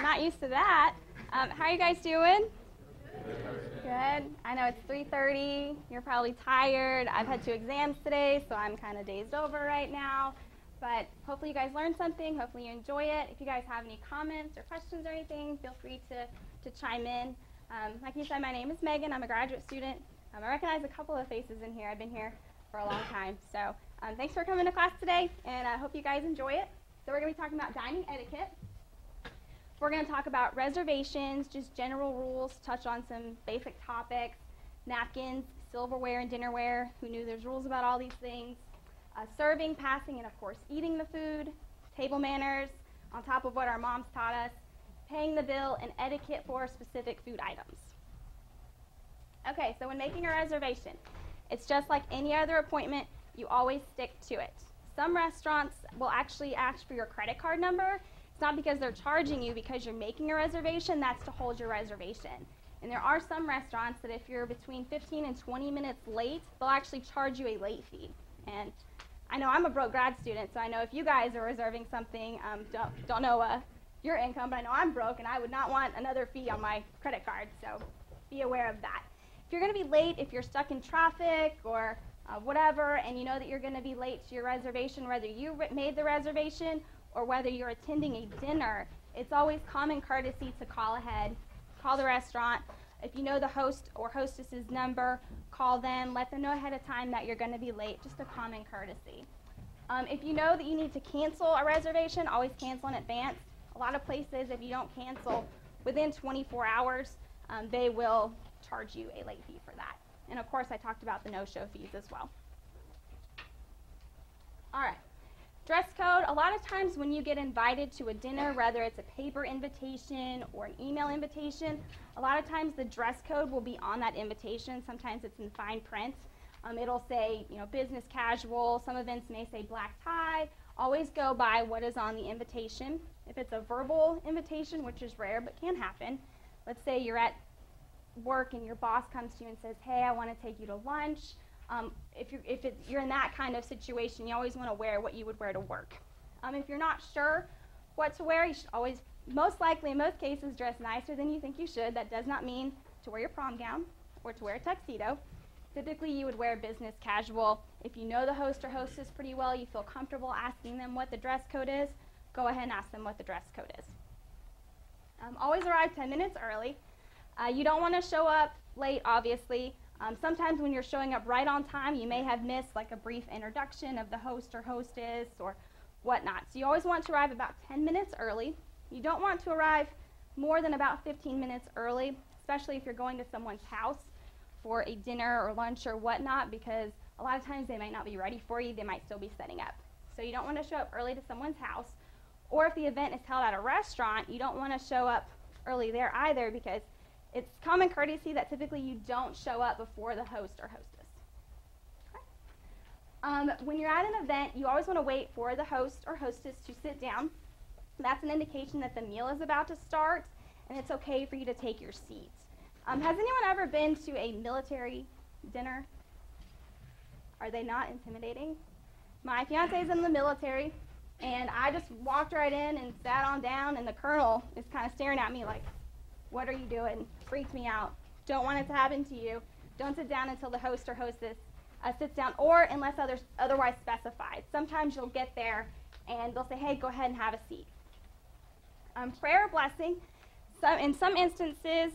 not used to that. How are you guys doing? Good. I know it's 3:30. You're probably tired. I've had 2 exams today, so I'm kind of dazed over right now. But hopefully you guys learned something. Hopefully you enjoy it. If you guys have any comments or questions or anything, feel free to chime in. Like you said, my name is Megan. I'm a graduate student. I recognize a couple of faces in here. I've been here for a long time. So thanks for coming to class today, and I hope you guys enjoy it. So we're going to be talking about dining etiquette. We're going to talk about reservations, just general rules, touch on some basic topics, napkins, silverware and dinnerware. Who knew there's rules about all these things? Serving, passing, and of course eating the food, table manners, on top of what our moms taught us, paying the bill, and etiquette for specific food items. Okay, so when making a reservation, it's just like any other appointment, you always stick to it. Some restaurants will actually ask for your credit card number. It's not because they're charging you because you're making a reservation, that's to hold your reservation. And there are some restaurants that if you're between 15 and 20 minutes late, they'll actually charge you a late fee. And I know I'm a broke grad student, so I know if you guys are reserving something, don't know your income, but I know I'm broke and I would not want another fee on my credit card, so be aware of that. If you're going to be late, if you're stuck in traffic or whatever, and you know that you're going to be late to your reservation, whether you made the reservation or whether you're attending a dinner, it's always common courtesy to call ahead, call the restaurant. If you know the host or hostess's number, call them, let them know ahead of time that you're going to be late, just a common courtesy. If you know that you need to cancel a reservation, always cancel in advance. A lot of places, if you don't cancel within 24 hours, they will charge you a late fee for that. And of course, I talked about the no-show fees as well. All right. Dress code. A lot of times when you get invited to a dinner, whether it's a paper invitation or an email invitation, a lot of times the dress code will be on that invitation. Sometimes it's in fine print. It'll say, business casual. Some events may say black tie. Always go by what is on the invitation. If it's a verbal invitation, which is rare but can happen, let's say you're at work and your boss comes to you and says, hey, I want to take you to lunch. If you're in that kind of situation, you always want to wear what you would wear to work. If you're not sure what to wear, you should always, most likely in most cases, dress nicer than you think you should. That does not mean to wear your prom gown or to wear a tuxedo. Typically, you would wear business casual. If you know the host or hostess pretty well, you feel comfortable asking them what the dress code is, go ahead and ask them what the dress code is. Always arrive 10 minutes early. You don't want to show up late, obviously. Sometimes when you're showing up right on time, you may have missed like a brief introduction of the host or hostess or whatnot. So you always want to arrive about 10 minutes early. You don't want to arrive more than about 15 minutes early, especially if you're going to someone's house for a dinner or lunch or whatnot, because a lot of times they might not be ready for you. They might still be setting up. So you don't want to show up early to someone's house. Or if the event is held at a restaurant, you don't want to show up early there either, because it's common courtesy that typically you don't show up before the host or hostess. Okay. When you're at an event, you always want to wait for the host or hostess to sit down. That's an indication that the meal is about to start, and it's okay for you to take your seat. Has anyone ever been to a military dinner? Are they not intimidating? My fiance is in the military, and I just walked right in and sat on down, and the colonel is kind of staring at me like, what are you doing? Freaked me out. Don't want it to happen to you. Don't sit down until the host or hostess sits down, or unless otherwise specified. Sometimes you'll get there and they'll say, hey, go ahead and have a seat. Prayer or blessing. In some instances,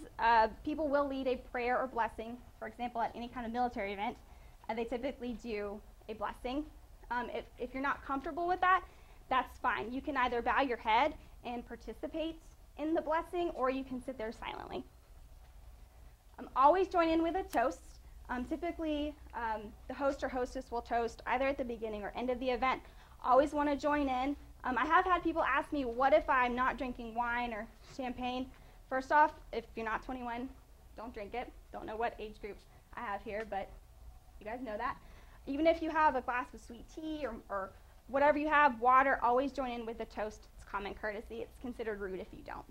people will lead a prayer or blessing. For example, at any kind of military event, they typically do a blessing. If you're not comfortable with that, that's fine. You can either bow your head and participate in the blessing, or you can sit there silently. Always join in with a toast. Typically, the host or hostess will toast either at the beginning or end of the event. Always want to join in. I have had people ask me, what if I'm not drinking wine or champagne? First off, if you're not 21, don't drink it. Don't know what age group I have here, but you guys know that. Even if you have a glass of sweet tea or whatever you have, water, always join in with the toast. It's common courtesy. It's considered rude if you don't.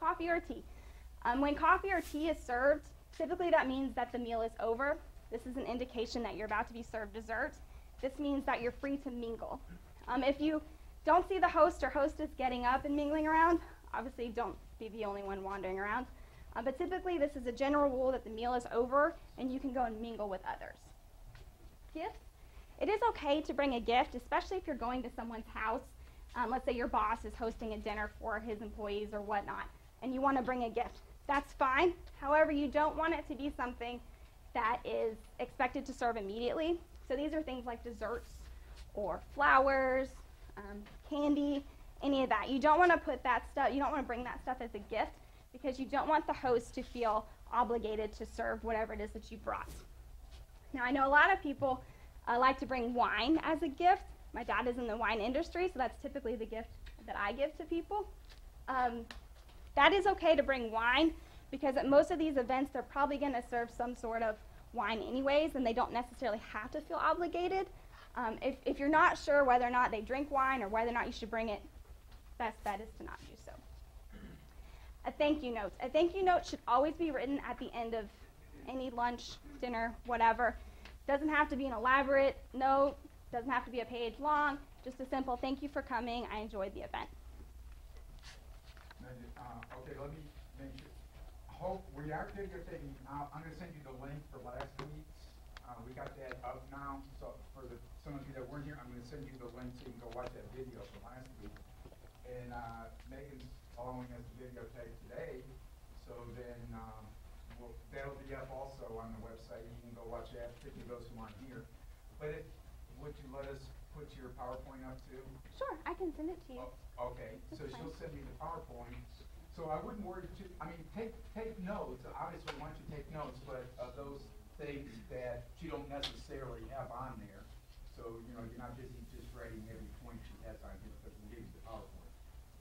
Coffee or tea. When coffee or tea is served, typically that means that the meal is over. This is an indication that you're about to be served dessert. This means that you're free to mingle. If you don't see the host or hostess getting up and mingling around, Obviously, don't be the only one wandering around. But typically, this is a general rule that the meal is over and you can go and mingle with others. Gifts. It is okay to bring a gift, especially if you're going to someone's house. Let's say your boss is hosting a dinner for his employees or whatnot, and you want to bring a gift. That's fine. However, you don't want it to be something that is expected to serve immediately. So these are things like desserts or flowers, candy, any of that. You don't want to put that stuff, you don't want to bring that stuff as a gift because you don't want the host to feel obligated to serve whatever it is that you brought. Now, I know a lot of people like to bring wine as a gift. My dad is in the wine industry, so that's typically the gift that I give to people. That is okay to bring wine because at most of these events, they're probably going to serve some sort of wine anyways, and they don't necessarily have to feel obligated. If you're not sure whether or not they drink wine or whether or not you should bring it, best bet is to not do so. A thank you note. A thank you note should always be written at the end of any lunch, dinner, whatever. Doesn't have to be an elaborate note, doesn't have to be a page long, just a simple thank you for coming, I enjoyed the event. Okay, let me make sure. We are videotaping. I'm going to send you the link for last week's. We got that up now, so for some of you that weren't here, I'm going to send you the link so you can go watch that video from last week. And Megan's allowing us to videotape today, so then that'll be up also on the website. You can go watch that, particularly those who aren't here. But would you let us put your PowerPoint up too? Sure, I can send it to you. Oh, okay, so she'll send me the PowerPoint. So I wouldn't worry too, I mean, take notes. Obviously, we want you to take notes, but those things that you don't necessarily have on there. So, you know, you're not busy just writing every point she has on here because we gave you the PowerPoint.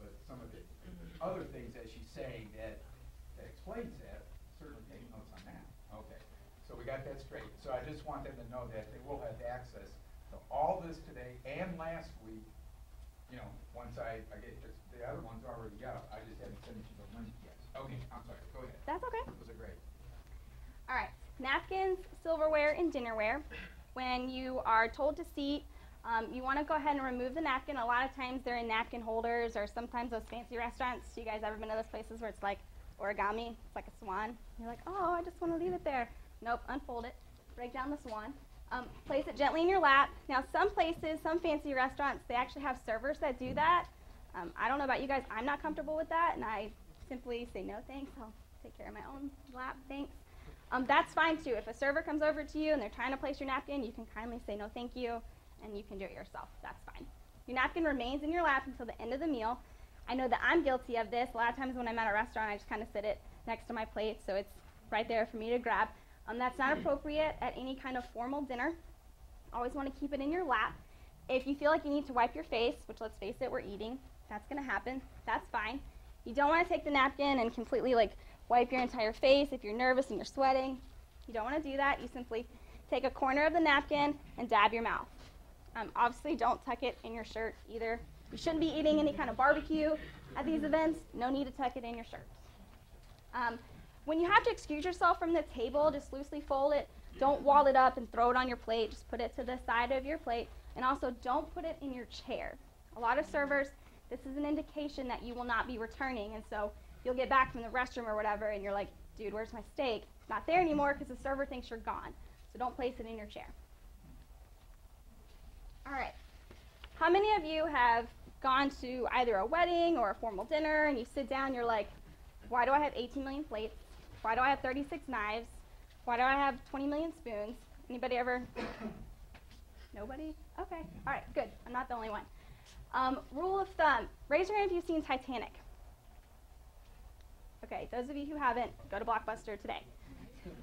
But some of the other things that she's saying that explains that, certainly take notes on that. Okay, so we got that straight. So I just want them to know that they will have access to all this today and last week. You know, once I get the other one's already up. I just haven't sent you the link yet. Okay, I'm sorry. Go ahead. That's okay. Those are great. All right, napkins, silverware, and dinnerware. When you are told to seat, you want to go ahead and remove the napkin. A lot of times they're in napkin holders, or sometimes those fancy restaurants. You guys ever been to those places where it's like origami? It's like a swan. You're like, oh, I just want to leave it there. Nope, unfold it, break down the swan. Place it gently in your lap. Now, some places, some fancy restaurants, they actually have servers that do that. I don't know about you guys. I'm not comfortable with that, and I simply say no thanks. I'll take care of my own lap, thanks. That's fine, too. If a server comes over to you and they're trying to place your napkin, you can kindly say no thank you, and you can do it yourself. That's fine. Your napkin remains in your lap until the end of the meal. I know that I'm guilty of this. A lot of times when I'm at a restaurant, I just kind of sit it next to my plate, so it's right there for me to grab. That's not appropriate at any kind of formal dinner. Always want to keep it in your lap. If you feel like you need to wipe your face, which let's face it, we're eating, that's going to happen. That's fine. You don't want to take the napkin and completely wipe your entire face if you're nervous and you're sweating. You don't want to do that. You simply take a corner of the napkin and dab your mouth. Obviously, don't tuck it in your shirt either. You shouldn't be eating any kind of barbecue at these events. No need to tuck it in your shirt. When you have to excuse yourself from the table, just loosely fold it. Don't wall it up and throw it on your plate. Just put it to the side of your plate. And also, don't put it in your chair. A lot of servers, this is an indication that you will not be returning. And so you'll get back from the restroom or whatever, and you're like, dude, where's my steak? It's not there anymore because the server thinks you're gone. So don't place it in your chair. All right. How many of you have gone to either a wedding or a formal dinner, and you sit down, you're like, why do I have 18 million plates? Why do I have 36 knives? Why do I have 20 million spoons? Anybody ever? Nobody? Okay. All right, good. I'm not the only one. Rule of thumb. Raise your hand if you've seen Titanic. Okay, those of you who haven't, go to Blockbuster today.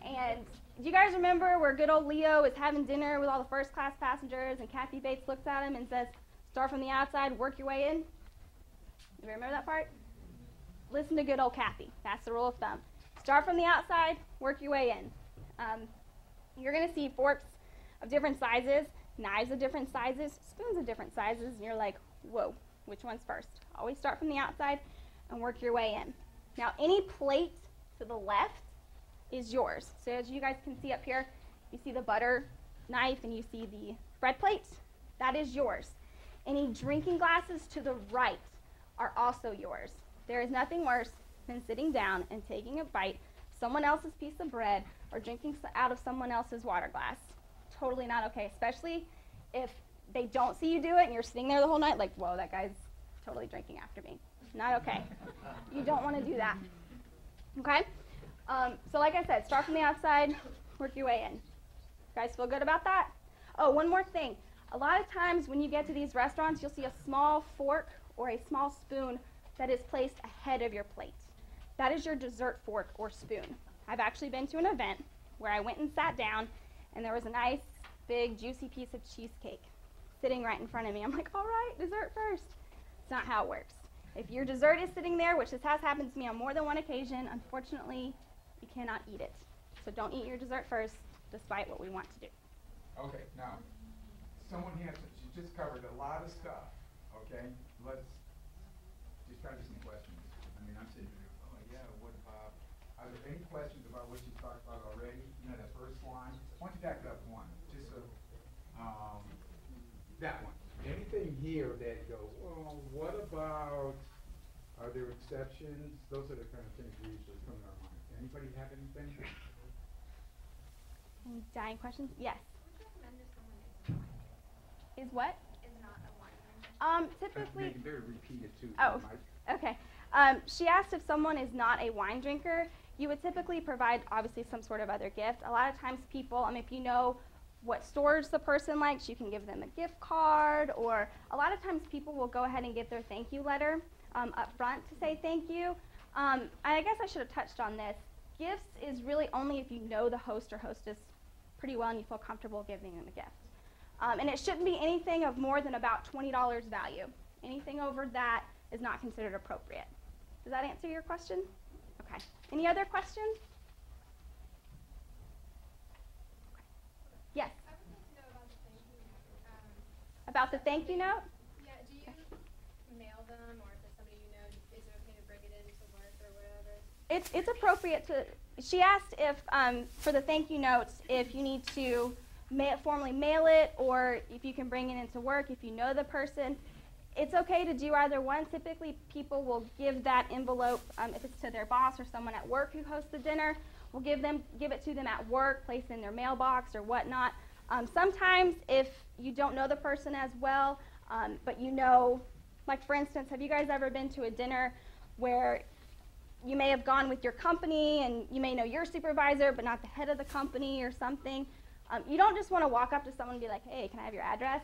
And do you guys remember where good old Leo is having dinner with all the first class passengers, and Kathy Bates looks at him and says, start from the outside, work your way in? You remember that part? Listen to good old Kathy. That's the rule of thumb. Start from the outside, work your way in. You're going to see forks of different sizes, knives of different sizes, spoons of different sizes, and you're like, whoa, which one's first? Always start from the outside and work your way in. Now, any plate to the left is yours. So as you guys can see up here, you see the butter knife and you see the bread plate. That is yours. Any drinking glasses to the right are also yours. There is nothing worse than sitting down and taking a bite of someone else's piece of bread or drinking out of someone else's water glass. Totally not okay, especially if they don't see you do it and you're sitting there the whole night like, whoa, that guy's totally drinking after me. Not okay. You don't want to do that. Okay? So like I said, start from the outside, work your way in. You guys feel good about that? Oh, one more thing. A lot of times when you get to these restaurants, you'll see a small fork or a small spoon that is placed ahead of your plate. That is your dessert fork or spoon. I've actually been to an event where I went and sat down and there was a nice, big, juicy piece of cheesecake sitting right in front of me. I'm like, all right, dessert first. It's not how it works. If your dessert is sitting there, which this has happened to me on more than one occasion, unfortunately, you cannot eat it. So don't eat your dessert first, despite what we want to do. Okay, now, someone has, she just covered a lot of stuff, okay? Let's just try to do some questions. I mean, I'm sitting here, oh yeah, what about, are there any questions about what you talked about already? You know, that first line? Why don't you back it up one, just so, that one. Anything here that go, well, what about, are there exceptions? Those are the kind of things we usually come to our mind. Anybody have anything? Any dying questions? Yes. Would you recommend if someone is not Is what? a wine drinker? Typically. They better repeat it too. Oh, Mike. okay. She asked if someone is not a wine drinker, you would typically provide, obviously, some sort of other gift. A lot of times people, if you know what stores the person likes, you can give them a gift card, or a lot of times people will go ahead and give their thank you letter up front to say thank you. I guess I should have touched on this. Gifts is really only if you know the host or hostess pretty well and you feel comfortable giving them a gift. And it shouldn't be anything of more than about $20 value. Anything over that is not considered appropriate. Does that answer your question? Okay. Any other questions? Yes? I would like to know about the thank you note. About the thank you note? Yeah, do you mail them, or if it's somebody you know, is it okay to bring it in to work or whatever? It's appropriate to, she asked if, for the thank you notes, if you need to formally mail it, or if you can bring it into work, if you know the person. It's okay to do either one. Typically, people will give that envelope, if it's to their boss or someone at work who hosts the dinner, will give it to them at work, place in their mailbox or whatnot. Sometimes, if you don't know the person as well, but you know, like for instance, have you guys ever been to a dinner where you may have gone with your company and you may know your supervisor but not the head of the company or something? You don't just want to walk up to someone and be like, hey, can I have your address?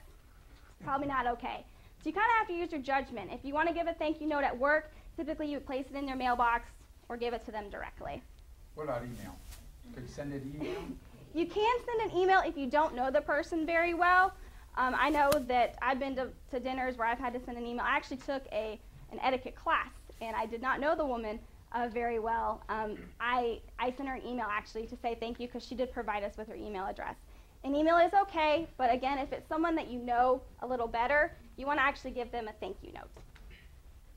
It's probably not okay. So you kind of have to use your judgment. If you want to give a thank you note at work, typically you would place it in their mailbox or give it to them directly. What about email? Could you send it email? You can send an email if you don't know the person very well. I know that I've been to dinners where I've had to send an email. I actually took an etiquette class, and I did not know the woman very well. I sent her an email actually to say thank you because she did provide us with her email address. An email is okay, but again, if it's someone that you know a little better, you want to actually give them a thank you note.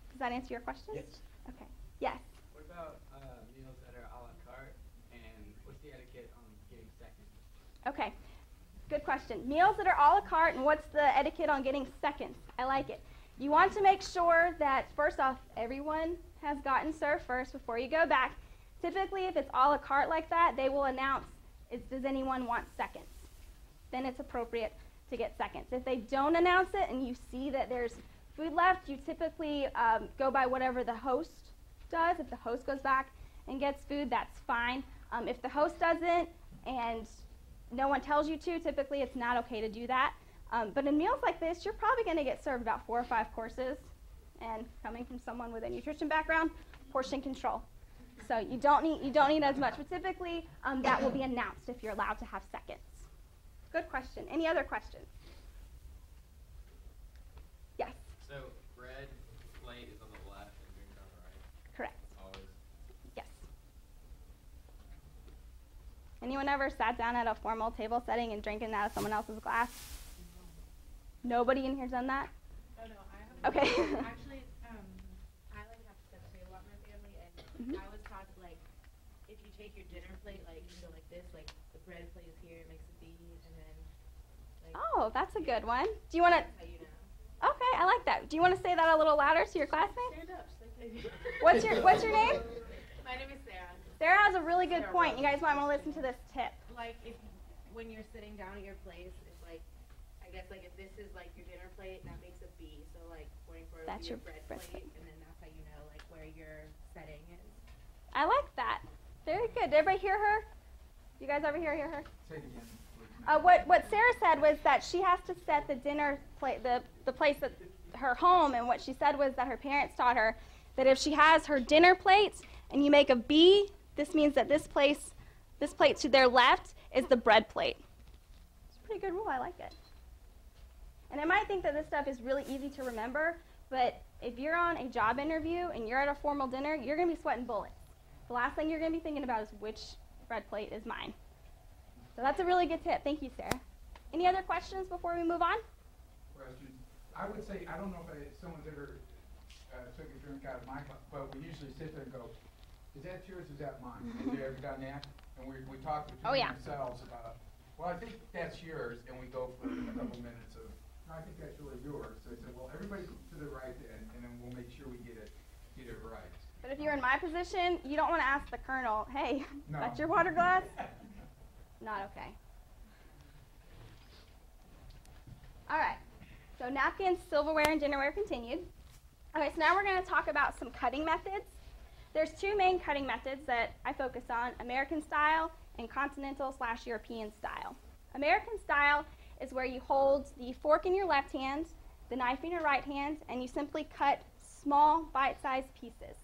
Does that answer your question? Yes. Okay. Yes. What about meals that are a la carte, and what's the etiquette on getting seconds? Okay. Good question. Meals that are a la carte, and what's the etiquette on getting seconds? I like it. You want to make sure that, first off, everyone has gotten served first before you go back. Typically, if it's a la carte like that, they will announce, does anyone want seconds? Then it's appropriate to get seconds. If they don't announce it and you see that there's food left, you typically go by whatever the host does. If the host goes back and gets food, that's fine. If the host doesn't and no one tells you to, typically it's not okay to do that. But in meals like this, you're probably going to get served about 4 or 5 courses. And coming from someone with a nutrition background, portion control. So you don't need as much, but typically that will be announced if you're allowed to have seconds. Good question. Any other questions? Yes. So bread plate is on the left and drinks on the right. Correct. Always. Yes. Anyone ever sat down at a formal table setting and drinking out of someone else's glass? Nobody in here done that? Oh no, I have. Okay. Actually, I like have set table at my family, and I was taught like, if you take your dinner plate, like you go like this, like the bread plate is here, it makes a V, and then. Like, Oh, that's a good one. Do you want to? that's how you know. Okay, I like that. Do you want to say that a little louder to your classmates? Stand up, just like What's your name? My name is Sarah. Sarah has a really good Sarah point. You Rose. guys might want to listen to this tip. Like if when you're sitting down at your place, it's like I guess like if this is like your dinner plate, that makes a B. So like pointing forward That's would be your your bread bread plate, plate. and then that's how you know like where your setting is. I like that. Very good. Did everybody hear her? You guys over here hear her? Say it again. What Sarah said was that she has to set the dinner plate, the place that her home, and what she said was that her parents taught her that if she has her dinner plate and you make a B, this means that this plate to their left is the bread plate. It's a pretty good rule. I like it. And I might think that this stuff is really easy to remember, but if you're on a job interview and you're at a formal dinner, you're going to be sweating bullets. The last thing you're going to be thinking about is which bread plate is mine. So that's a really good tip. Thank you, Sarah. Any other questions before we move on? Questions? I would say, I don't know if someone's ever took a drink out of my cup, but we usually sit there and go, is that yours, is that mine? Have you ever done that? And we talk between ourselves about, well, I think that's yours, and we go for a couple minutes of, no, I think that's really yours. So I said, well, everybody to the right then, and then we'll make sure we get it right. But if you're in my position, you don't want to ask the colonel, hey, No. that's your water glass? Not okay. All right. So napkins, silverware, and dinnerware continued. Okay, so now we're going to talk about some cutting methods. There's two main cutting methods that I focus on, American style and continental/European style. American style is where you hold the fork in your left hand, the knife in your right hand, and you simply cut small bite-sized pieces.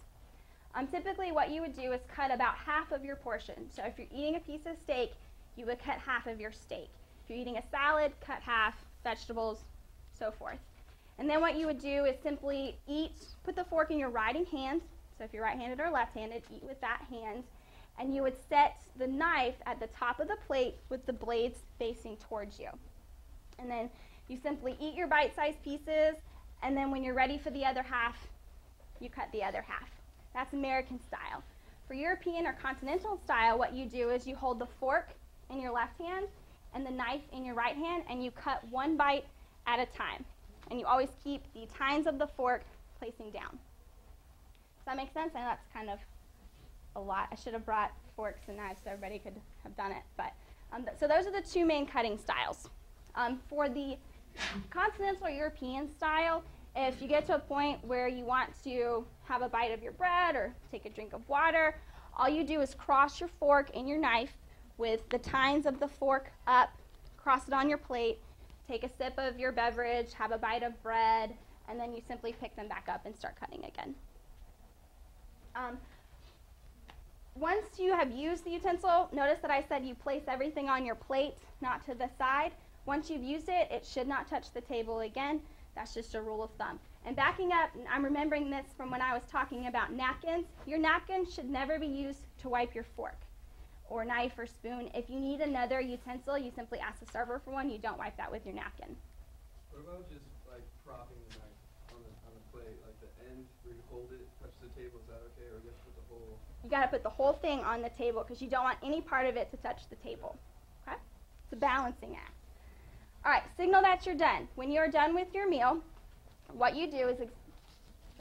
Typically what you would do is cut about half of your portion. So if you're eating a piece of steak, you would cut half of your steak. If you're eating a salad, cut half, vegetables, so forth. And then what you would do is simply put the fork in your right hand, so if you're right-handed or left-handed, eat with that hand, and you would set the knife at the top of the plate with the blades facing towards you. And then you simply eat your bite-sized pieces, and then when you're ready for the other half, you cut the other half. That's American style. For European or continental style, what you do is you hold the fork in your left hand and the knife in your right hand, and you cut one bite at a time. And you always keep the tines of the fork placing down. Does that make sense? I know that's kind of a lot. I should have brought forks and knives so everybody could have done it. But so those are the two main cutting styles. For the continental European style, if you get to a point where you want to have a bite of your bread or take a drink of water, all you do is cross your fork and your knife with the tines of the fork up, cross it on your plate, take a sip of your beverage, have a bite of bread, and then you simply pick them back up and start cutting again. Once you have used the utensil, notice that I said you place everything on your plate, not to the side. Once you've used it, it should not touch the table again. That's just a rule of thumb. And backing up, I'm remembering this from when I was talking about napkins. Your napkin should never be used to wipe your fork or knife or spoon. If you need another utensil, you simply ask the server for one. You don't wipe that with your napkin. What about just like propping the knife on the plate, like the end where you hold it, touch the table? Is that okay, or you have to put the whole? You got to put the whole thing on the table because you don't want any part of it to touch the table. Okay? It's a balancing act. All right, signal that you're done. When you're done with your meal, what you do is,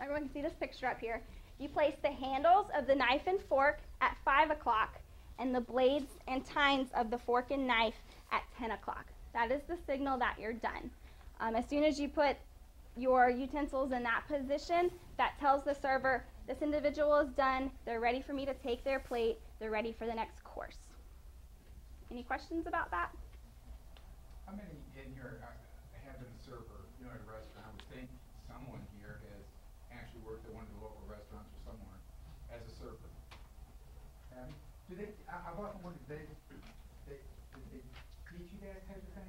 everyone can see this picture up here, you place the handles of the knife and fork at 5 o'clock and the blades and tines of the fork and knife at 10 o'clock. That is the signal that you're done. As soon as you put your utensils in that position, that tells the server, this individual is done, they're ready for me to take their plate, they're ready for the next course. Any questions about that? How many in here have been a server, at a restaurant? I would think someone here has actually worked at one of the local restaurants or somewhere as a server. I've often wondered, did they teach you that type of thing?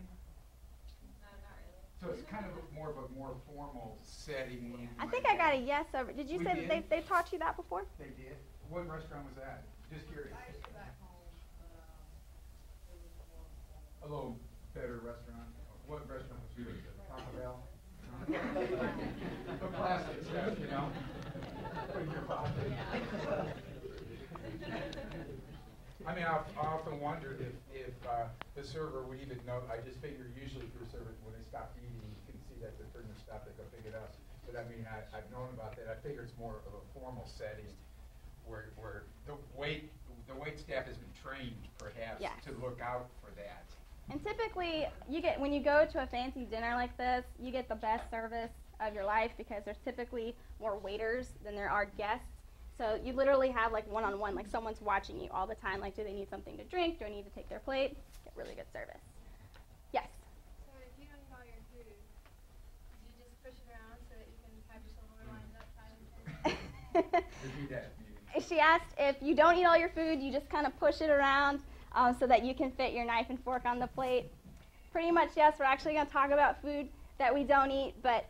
No, not really. So it's kind of more of a more formal setting. I think I got a yes over. Did you We say did? that they've taught you that before? They did? What restaurant was that? Just curious. A little better restaurant. What restaurant was yours? Taco Bell? The plastic stuff, Put in your pocket. I mean, I often wondered if the server would even know. I just figure usually for a server, when they stopped eating, you can see that the person stopped, they go pick it up. but I mean, I've known about that. I figure it's more of a formal setting where the wait staff has been trained, perhaps, Yes. to look out for that. And typically, when you go to a fancy dinner like this, you get the best service of your life because there's typically more waiters than there are guests. So you literally have like one-on-one, like someone's watching you all the time. Like, do they need something to drink? Do I need to take their plate? Get really good service. Yes? So if you don't eat all your food, do you just push it around so that you can have your silverware lined up silently? Repeat that. She asked if you don't eat all your food, you just kind of push it around so that you can fit your knife and fork on the plate. Pretty much yes. We're actually going to talk about food that we don't eat, but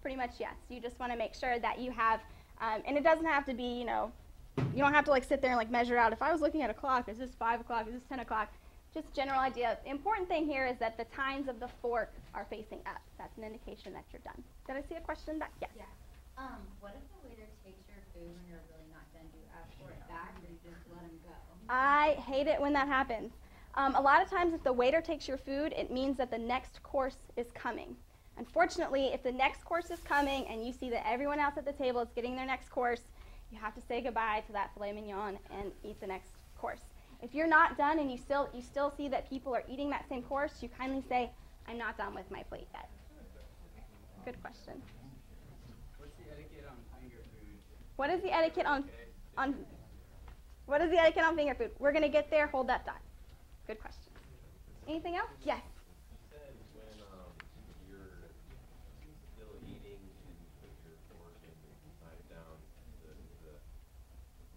pretty much yes. You just want to make sure that you have, and it doesn't have to be, you don't have to like sit there and like measure out. If I was looking at a clock, is this 5 o'clock? Is this 10 o'clock? Just general idea. The important thing here is that the tines of the fork are facing up. That's an indication that you're done. Did I see a question back? Yes. Yeah. What if the waiter takes your food when you're really not done? Do you ask for it back or you just let him go? I hate it when that happens. A lot of times if the waiter takes your food, it means that the next course is coming. Unfortunately, if the next course is coming and you see that everyone else at the table is getting their next course, you have to say goodbye to that filet mignon and eat the next course. If you're not done and you still see that people are eating that same course, you kindly say, I'm not done with my plate yet. Good question. What's the etiquette on finger food? What is the etiquette what is the etiquette on finger food? We're going to get there. Hold that thought. Good question. Anything else? Yes. You said when you're still eating and you put your fork and knife down,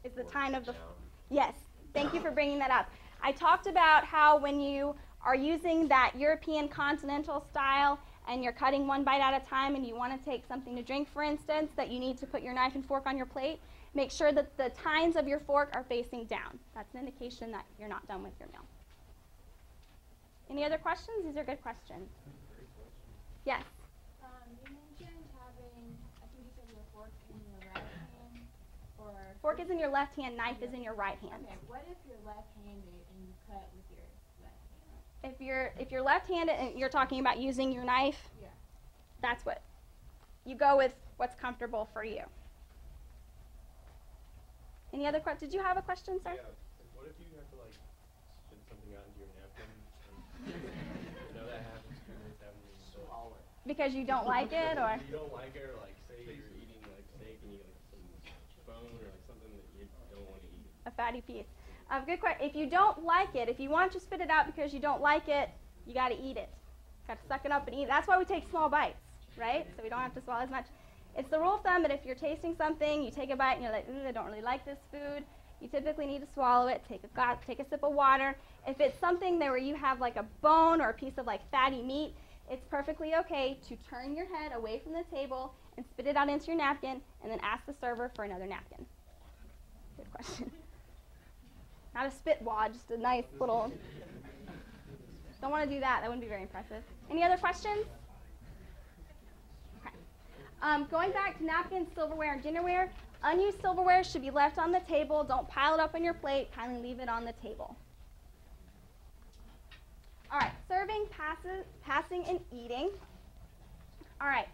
Is the tine of the... down. Yes. Thank you for bringing that up. I talked about how when you are using that European continental style and you're cutting one bite at a time and you want to take something to drink, for instance, that you need to put your knife and fork on your plate, make sure that the tines of your fork are facing down. That's an indication that you're not done with your meal. Any other questions? These are good questions. Yes? You mentioned having, I think you said your fork in your right hand, or... Fork is in your left hand, knife is in your right hand. Okay, what if you're left-handed and you cut with your left hand? If you're left-handed and you're talking about using your knife, Yeah. that's what you go with what's comfortable for you. Any other questions? Did you have a question, sir? Yeah. What if you have to like spit something out into your napkin? You know that happens too many times when you swallow it. Because you don't like it, or You don't like it, or like say you're eating like steak and you get like some bone or like something that you don't want to eat. a fatty piece. Good question. If you don't like it, if you want to spit it out because you don't like it, you got to eat it. Got to suck it up and eat it. That's why we take small bites, right? So we don't have to swallow as much. It's the rule of thumb that if you're tasting something, you take a bite and you're like, I don't really like this food, you typically need to swallow it, take a sip of water. If it's something there where you have like a bone or a piece of like fatty meat, it's perfectly okay to turn your head away from the table and spit it out into your napkin and then ask the server for another napkin. Good question. Not a spit wad, just a nice little... Don't want to do that. That wouldn't be very impressive. Any other questions? Going back to napkins, silverware, and dinnerware, unused silverware should be left on the table. Don't pile it up on your plate. Kindly leave it on the table. All right, serving, passing, and eating. All right,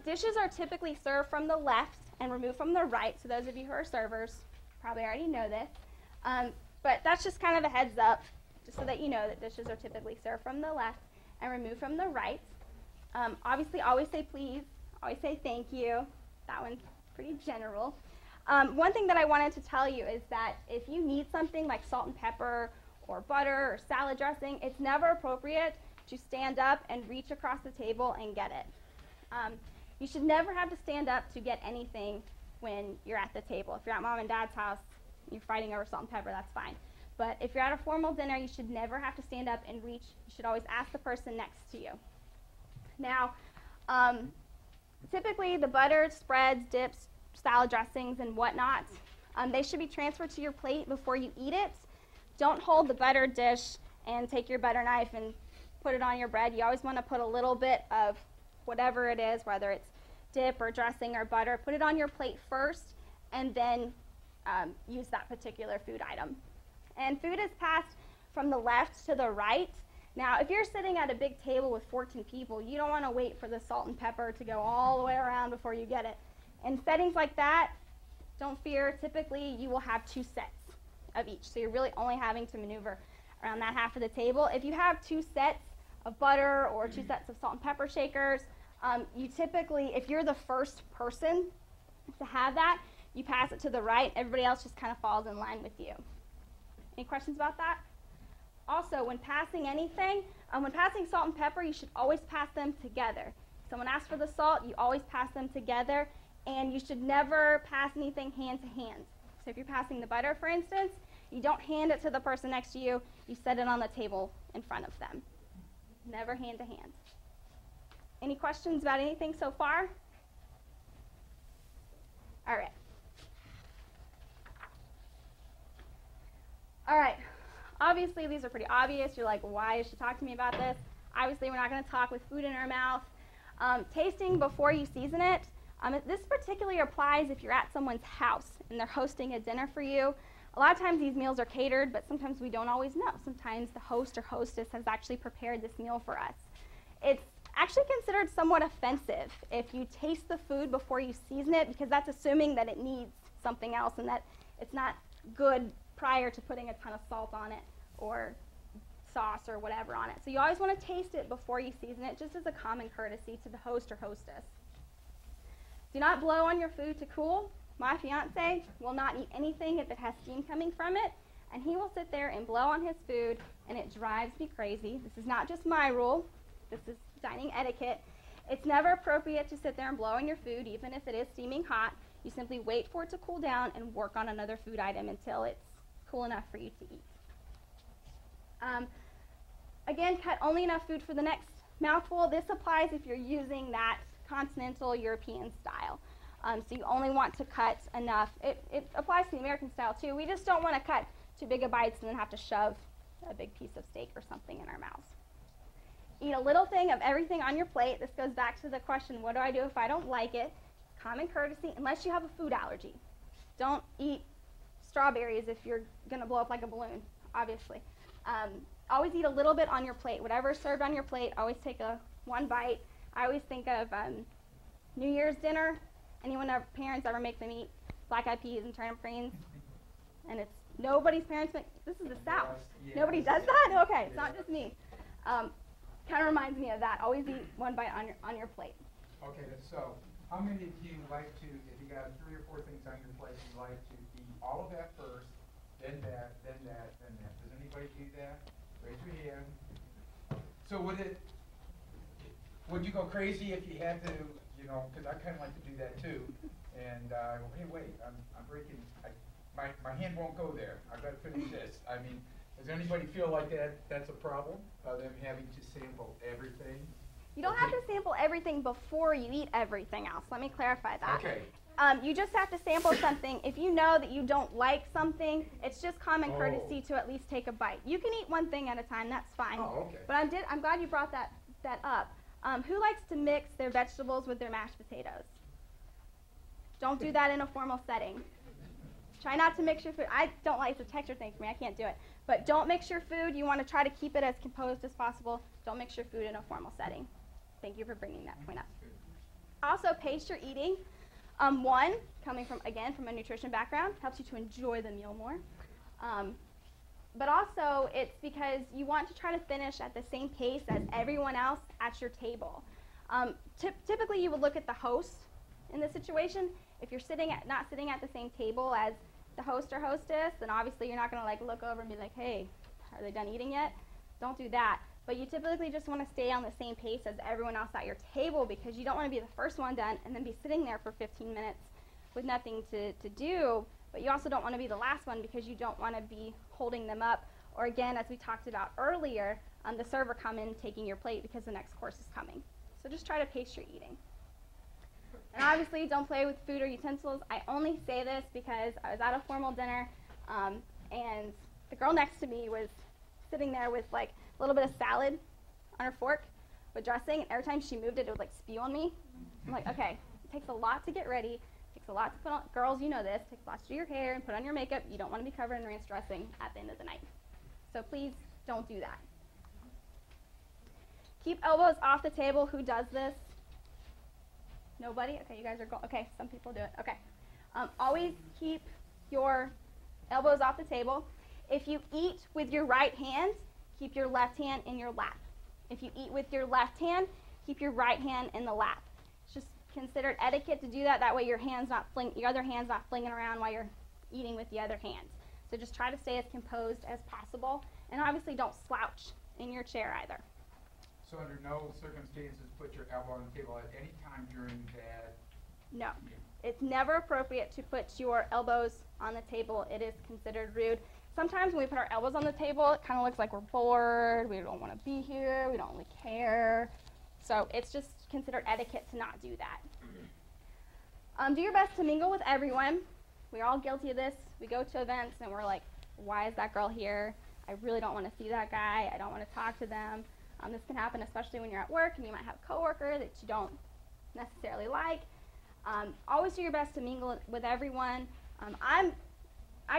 dishes are typically served from the left and removed from the right. So those of you who are servers probably already know this. But that's just kind of a heads up, just so that you know that dishes are typically served from the left and removed from the right. Obviously, always say please. Always say thank you. That one's pretty general. One thing that I wanted to tell you is that if you need something like salt and pepper or butter or salad dressing, it's never appropriate to stand up and reach across the table and get it. You should never have to stand up to get anything when you're at the table. If you're at mom and dad's house, you're fighting over salt and pepper, that's fine. But if you're at a formal dinner, you should never have to stand up and reach. You should always ask the person next to you. Now, typically, the butter, spreads, dips, salad dressings, and whatnot, they should be transferred to your plate before you eat it. Don't hold the butter dish and take your butter knife and put it on your bread. You always want to put a little bit of whatever it is, whether it's dip or dressing or butter, put it on your plate first, and then use that particular food item. And food is passed from the left to the right, Now, if you're sitting at a big table with 14 people, you don't want to wait for the salt and pepper to go all the way around before you get it. In settings like that, don't fear, typically you will have 2 sets of each. So you're really only having to maneuver around that half of the table. If you have 2 sets of butter or 2 sets of salt and pepper shakers, you typically, if you're the first person to have that, you pass it to the right. Everybody else just kind of falls in line with you. Any questions about that? Also, when passing anything, when passing salt and pepper, you should always pass them together. If someone asks for the salt, you always pass them together, and you should never pass anything hand to hand. So if you're passing the butter, for instance, you don't hand it to the person next to you, you set it on the table in front of them. Never hand to hand. Any questions about anything so far? All right. All right. Obviously, these are pretty obvious. You're like, why is she talking to me about this? Obviously, we're not going to talk with food in our mouth. Tasting before you season it. This particularly applies if you're at someone's house and they're hosting a dinner for you. A lot of times these meals are catered, but sometimes we don't always know. Sometimes the host or hostess has actually prepared this meal for us. It's actually considered somewhat offensive if you taste the food before you season it, because that's assuming that it needs something else and that it's not good prior to putting a ton of salt on it or sauce or whatever on it. So you always want to taste it before you season it, just as a common courtesy to the host or hostess. Do not blow on your food to cool. My fiance will not eat anything if it has steam coming from it, and he will sit there and blow on his food, and it drives me crazy. This is not just my rule. This is dining etiquette. It's never appropriate to sit there and blow on your food, even if it is steaming hot. You simply wait for it to cool down and work on another food item until it's cool enough for you to eat. Again, cut only enough food for the next mouthful. This applies if you're using that continental European style. So you only want to cut enough. It applies to the American style too. We just don't want to cut too big of bites and then have to shove a big piece of steak or something in our mouths. Eat a little thing of everything on your plate. This goes back to the question, what do I do if I don't like it? Common courtesy, unless you have a food allergy. Don't eat strawberries if you're going to blow up like a balloon, obviously. Always eat a little bit on your plate. Whatever's served on your plate, always take one bite. I always think of New Year's dinner. Parents ever make them eat black-eyed peas and turnip greens? And it's nobody's parents make, this is the South. Yes. Nobody does that? Okay, it's not just me. Kind of reminds me of that. Always eat one bite on your plate. Okay, so how many of you like to, if you got 3 or 4 things on your plate, you like to eat all of that first, then that, then that, then that? Does anybody do that? Raise your hand. So would you go crazy if you had to, because I kind of like to do that too, and hey, wait, I'm breaking, my hand won't go there. I've got to finish this. I mean, does anybody feel like that's a problem, them having to sample everything? You don't have to sample everything before you eat everything else. Let me clarify that. Okay. You just have to sample something. If you know that you don't like something, it's just common courtesy to at least take a bite. You can eat one thing at a time. That's fine. Oh, okay. But I'm glad you brought that up. Who likes to mix their vegetables with their mashed potatoes? Don't do that in a formal setting. Try not to mix your food. I don't like, it's a texture thing for me. I can't do it. But don't mix your food. You want to try to keep it as composed as possible. Don't mix your food in a formal setting. Thank you for bringing that point up. Also, pace your eating. One, coming from a nutrition background, helps you to enjoy the meal more. But also, it's because you want to try to finish at the same pace as everyone else at your table. Typically, you would look at the host in this situation. If you're not sitting at the same table as the host or hostess, then obviously you're not going to look over and be like, hey, are they done eating yet? Don't do that. But you typically just want to stay on the same pace as everyone else at your table, because you don't want to be the first one done and then be sitting there for 15 minutes with nothing to do. But you also don't want to be the last one, because you don't want to be holding them up. Or again, as we talked about earlier, the server come in taking your plate because the next course is coming. So just try to pace your eating. And obviously, don't play with food or utensils. I only say this because I was at a formal dinner, and the girl next to me was sitting there with a little bit of salad on her fork with dressing, and every time she moved it, it would spew on me. I'm like, okay, it takes a lot to get ready. It takes a lot to put on. Girls, you know this. It takes a lot to do your hair and put on your makeup. You don't want to be covered in ranch dressing at the end of the night. So please don't do that. Keep elbows off the table. Who does this? Nobody? Okay, you guys are going. Okay, some people do it. Okay. Always keep your elbows off the table. If you eat with your right hand, keep your left hand in your lap. If you eat with your left hand, keep your right hand in the lap. It's just considered etiquette to do that. That way your other hand's not flinging around while you're eating with the other hand. So just try to stay as composed as possible. And obviously don't slouch in your chair either. So under no circumstances put your elbow on the table at any time during that No. meal. It's never appropriate to put your elbows on the table. It is considered rude. Sometimes when we put our elbows on the table, it kind of looks like we're bored, we don't want to be here, we don't really care. So it's just considered etiquette to not do that. Do your best to mingle with everyone. We're all guilty of this. We go to events and we're like, why is that girl here? I really don't want to see that guy. I don't want to talk to them. This can happen especially when you're at work and you might have a coworker that you don't necessarily like. Always do your best to mingle with everyone. I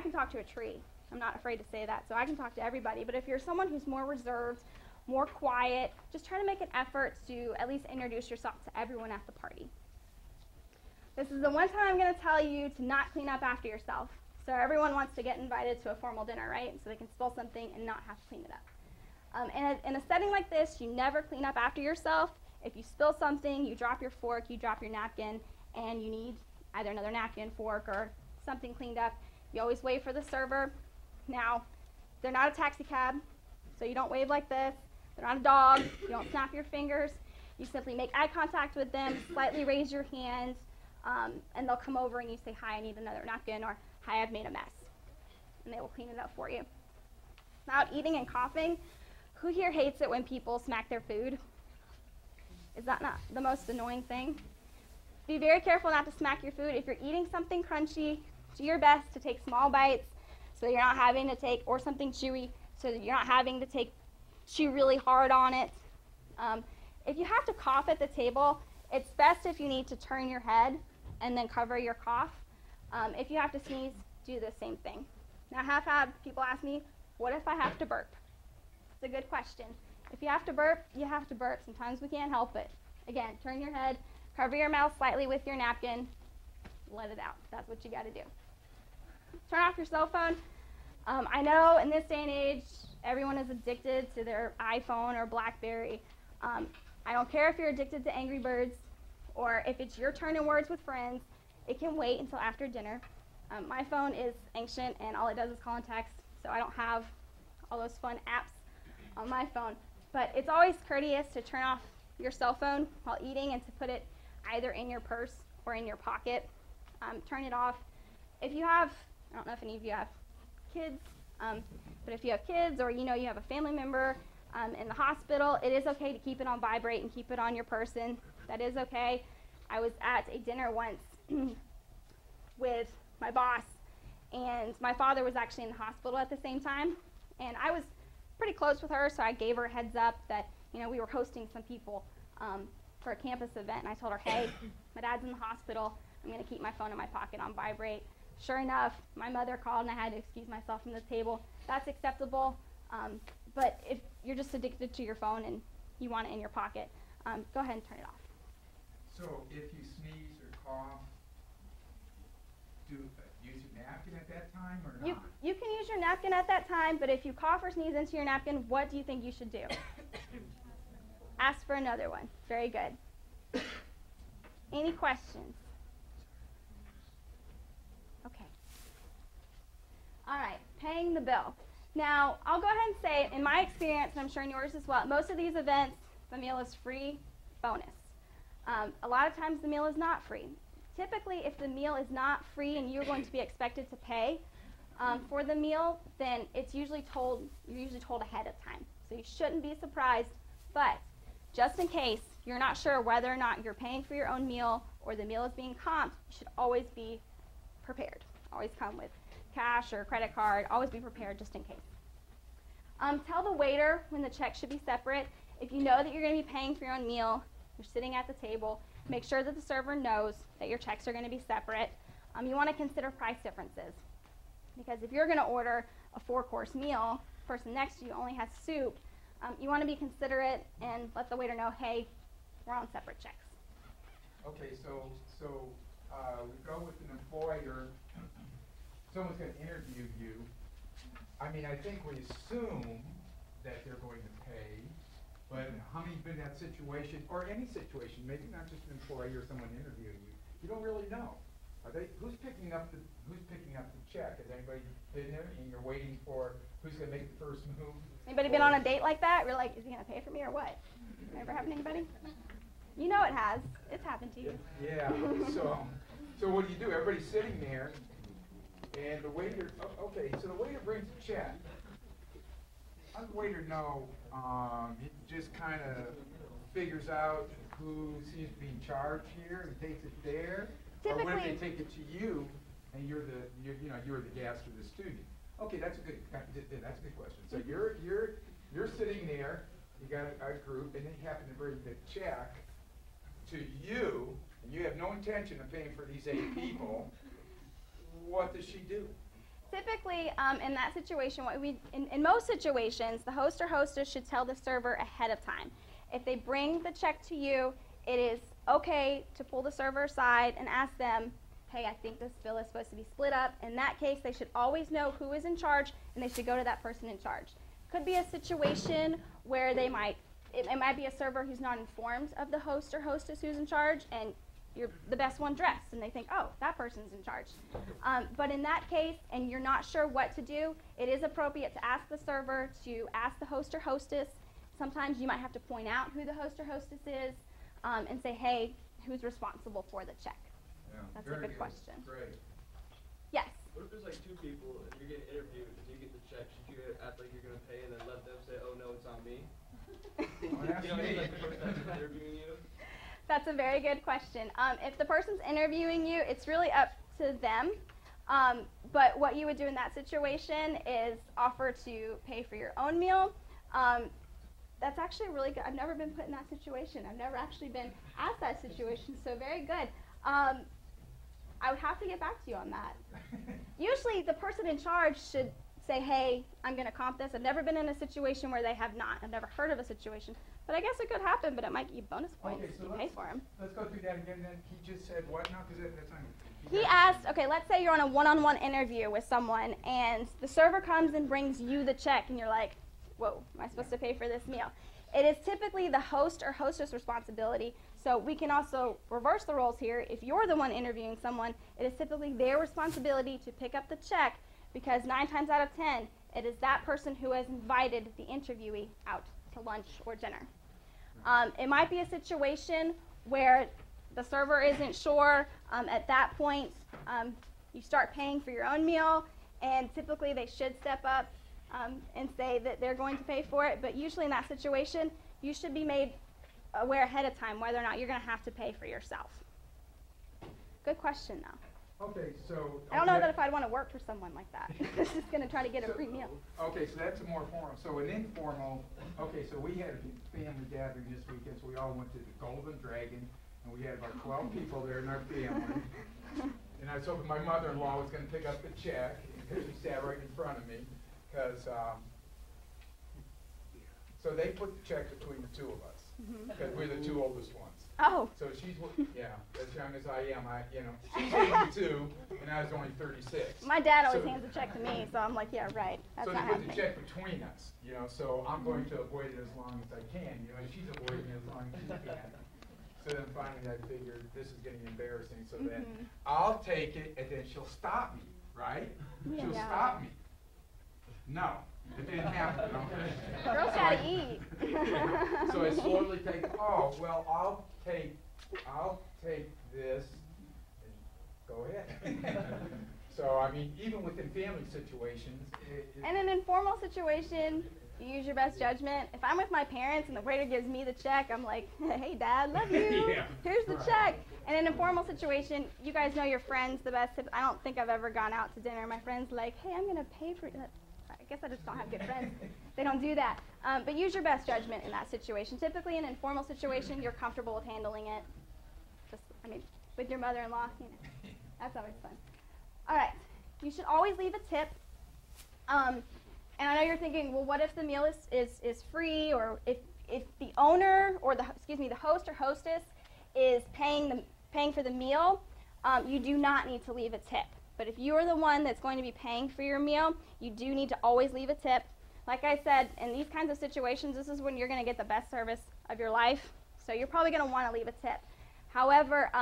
can talk to a tree. I'm not afraid to say that, so I can talk to everybody. But if you're someone who's more reserved, more quiet, just try to make an effort to at least introduce yourself to everyone at the party. This is the one time I'm going to tell you to not clean up after yourself. So everyone wants to get invited to a formal dinner, right? So they can spill something and not have to clean it up. In a setting like this, you never clean up after yourself. If you spill something, you drop your fork, you drop your napkin, and you need either another napkin, fork, or something cleaned up, you always wave for the server. Now, they're not a taxi cab, so you don't wave like this. They're not a dog. You don't snap your fingers. You simply make eye contact with them, slightly raise your hand, and they'll come over and you say, hi, I need another napkin, or hi, I've made a mess. And they will clean it up for you. About eating and coughing, who here hates it when people smack their food? Is that not the most annoying thing? Be very careful not to smack your food. If you're eating something crunchy, do your best to take small bites so you're not having to take, or something chewy, so that you're not having to chew really hard on it. If you have to cough at the table, it's best if you need to turn your head and then cover your cough. If you have to sneeze, do the same thing. Now, I have had people ask me, what if I have to burp? It's a good question. If you have to burp, you have to burp. Sometimes we can't help it. Again, turn your head, cover your mouth slightly with your napkin, let it out. That's what you got to do. Turn off your cell phone. I know in this day and age, everyone is addicted to their iPhone or BlackBerry. I don't care if you're addicted to Angry Birds or if it's your turn in Words with Friends. It can wait until after dinner. My phone is ancient and all it does is call and text, so I don't have all those fun apps on my phone. But it's always courteous to turn off your cell phone while eating and to put it either in your purse or in your pocket. Turn it off. If you have, I don't know if any of you have kids, but if you have kids or you have a family member in the hospital, it is okay to keep it on vibrate and keep it on your person. That is okay. I was at a dinner once with my boss, and my father was actually in the hospital at the same time, and I was pretty close with her, so I gave her a heads up that we were hosting some people for a campus event, and I told her, hey, my dad's in the hospital. I'm going to keep my phone in my pocket on vibrate. Sure enough, my mother called and I had to excuse myself from the table. That's acceptable, but if you're just addicted to your phone and you want it in your pocket, go ahead and turn it off. So if you sneeze or cough, use your napkin at that time or not? You can use your napkin at that time, but if you cough or sneeze into your napkin, what do you think you should do? Ask for another one. Very good. Any questions? Okay. All right, paying the bill. Now, I'll go ahead and say, in my experience, and I'm sure in yours as well, most of these events, the meal is free, bonus. A lot of times the meal is not free. Typically, if the meal is not free and you're going to be expected to pay for the meal, then you're usually told ahead of time. So you shouldn't be surprised, but just in case you're not sure whether or not you're paying for your own meal or the meal is being comped, you should always be prepared. Always come with cash or credit card. Always be prepared just in case. Tell the waiter when the check should be separate. If you know that you're going to be paying for your own meal, you're sitting at the table, make sure that the server knows that your checks are going to be separate. You want to consider price differences, because if you're going to order a 4-course meal, the person next to you only has soup, You want to be considerate and let the waiter know, hey, we're on separate checks. Okay, so we go with an employer, someone's going to interview you. I mean, I think we assume that they're going to pay, but how many's been in that situation, or any situation, maybe not just an employee or someone interviewing you, you don't really know. Who's picking up the check? Has anybody been there and you're waiting for who's going to make the first move? Anybody been on a date like that? We're like, is he going to pay for me or what? Ever happened to anybody? You know it has. It's happened to you. Yeah, so what do? Everybody's sitting there, and the waiter, okay, so the waiter brings the check. How does the waiter know? He just kind of figures out who seems to be in charge here and takes it there? Or what if they take it to you, and you're the guest or the student? Okay, that's a good question. So you're sitting there, you got a group, and they happen to bring the check to you, and you have no intention of paying for these 8 people. What does she do? Typically, in that situation, in most situations, the host or hostess should tell the server ahead of time. If they bring the check to you, it is okay to pull the server aside and ask them, hey, I think this bill is supposed to be split up. In that case, they should always know who is in charge, and they should go to that person in charge. Could be a situation where it might be a server who's not informed of the host or hostess who's in charge, and you're the best one dressed, and they think, oh, that person's in charge. But in that case, and you're not sure what to do, it is appropriate to ask the server to ask the host or hostess. Sometimes you might have to point out who the host or hostess is, and say, hey, who's responsible for the check? Yeah, that's a good question. Great. Yes? What if there's like 2 people and you're getting interviewed and you get the check? Should you act like you're going to pay and then let them say, oh no, it's on me? Well, that's You know what I mean? me. Like the person that's interviewing you? That's a very good question. If the person's interviewing you, it's really up to them. But what you would do in that situation is offer to pay for your own meal. That's actually really good. I've never been put in that situation. I've never actually been asked that situation, so very good. I would have to get back to you on that. Usually the person in charge should say, hey, I'm going to comp this. I've never been in a situation where they have not. I've never heard of a situation. But I guess it could happen, but it might give you bonus points if you pay for them. Let's go through that again then. He just said what now? Because that's not... He asked, okay, let's say you're on a one-on-one interview with someone, and the server comes and brings you the check, and you're like, whoa, am I supposed to pay for this meal? It is typically the host or hostess responsibility, so we can also reverse the roles here. If you're the one interviewing someone, it is typically their responsibility to pick up the check, because 9 times out of 10, it is that person who has invited the interviewee out to lunch or dinner. It might be a situation where the server isn't sure. At that point, you start paying for your own meal, and typically they should step up and say that they're going to pay for it, but usually in that situation, you should be made aware ahead of time whether or not you're going to have to pay for yourself. Good question, though. Okay, so... I don't know that if I'd want to work for someone like that. Who's just going to try to get a free meal. Okay, so that's a more formal. So an informal, okay, so we had a family gathering this weekend, so we all went to the Golden Dragon, and we had about 12 people there in our family. And I was hoping my mother-in-law was going to pick up the check, because she sat right in front of me, because, so they put the check between the 2 of us, because we're the 2 oldest ones. Oh. So she's, yeah, as young as I am, she's 82, and I was only 36. My dad always hands a check to me, so I'm like, yeah, right. That's So not they put the happening. check between us, so I'm going to avoid it as long as I can, and she's avoiding it as long as she can. So then finally I figured this is getting embarrassing, so then I'll take it, and then she'll stop me, right? She'll Yeah. stop me. No, it didn't happen. Okay? Girls gotta eat. So I slowly take, oh, well, I'll take this, and go ahead. So, I mean, even within family situations, In an informal situation, you use your best judgment. If I'm with my parents and the waiter gives me the check, I'm like, hey, Dad, love you. Yeah. Here's the check. In an informal situation, you guys know your friends the best. I don't think I've ever gone out to dinner. My friend's like, hey, I'm going to pay for it. I guess I just don't have good friends. They don't do that. But use your best judgment in that situation. Typically, in an informal situation, you're comfortable with handling it. With your mother-in-law, that's always fun. All right. You should always leave a tip. And I know you're thinking, well, what if the meal is free, or if the owner or the host or hostess is paying for the meal, you do not need to leave a tip. But if you are the one that's going to be paying for your meal, you do need to always leave a tip. Like I said, in these kinds of situations, this is when you're going to get the best service of your life. So you're probably going to want to leave a tip. However,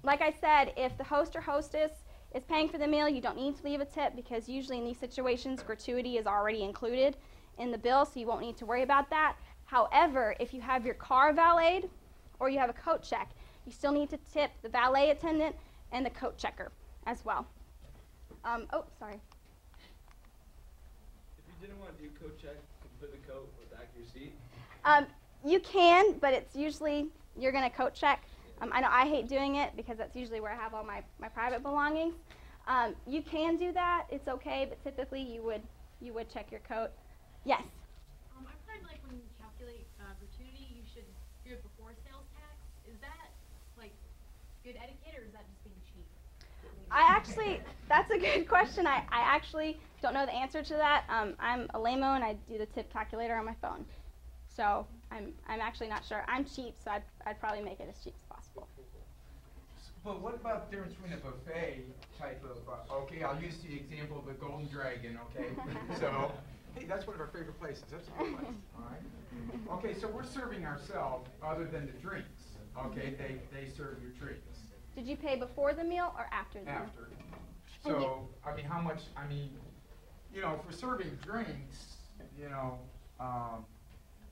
like I said, if the host or hostess is paying for the meal, you don't need to leave a tip, because usually in these situations, gratuity is already included in the bill, so you won't need to worry about that. However, if you have your car valeted or you have a coat check, you still need to tip the valet attendant and the coat checker as well. Oh, sorry. If you didn't want to do coat check, you could put the coat on the back of your seat. You can, but it's usually you're going to coat check. I know I hate doing it because that's usually where I have all my private belongings. You can do that. It's okay, but typically you would check your coat. Yes? I've heard like when you calculate gratuity, you should do it before sales tax. Is that like good etiquette, or is that just being cheap? That's a good question. I actually don't know the answer to that. I'm a laymo and I do the tip calculator on my phone. So I'm actually not sure. I'm cheap, so I'd probably make it as cheap as possible. But what about the difference between a buffet type of, okay, I'll use the example of the Golden Dragon, okay? So, hey, that's one of our favorite places. That's a good place, all right? Okay, so we're serving ourselves other than the drinks, okay? They serve your drinks. Did you pay before the meal or after the meal? After. So, I mean, how much, you know, for serving drinks, you know,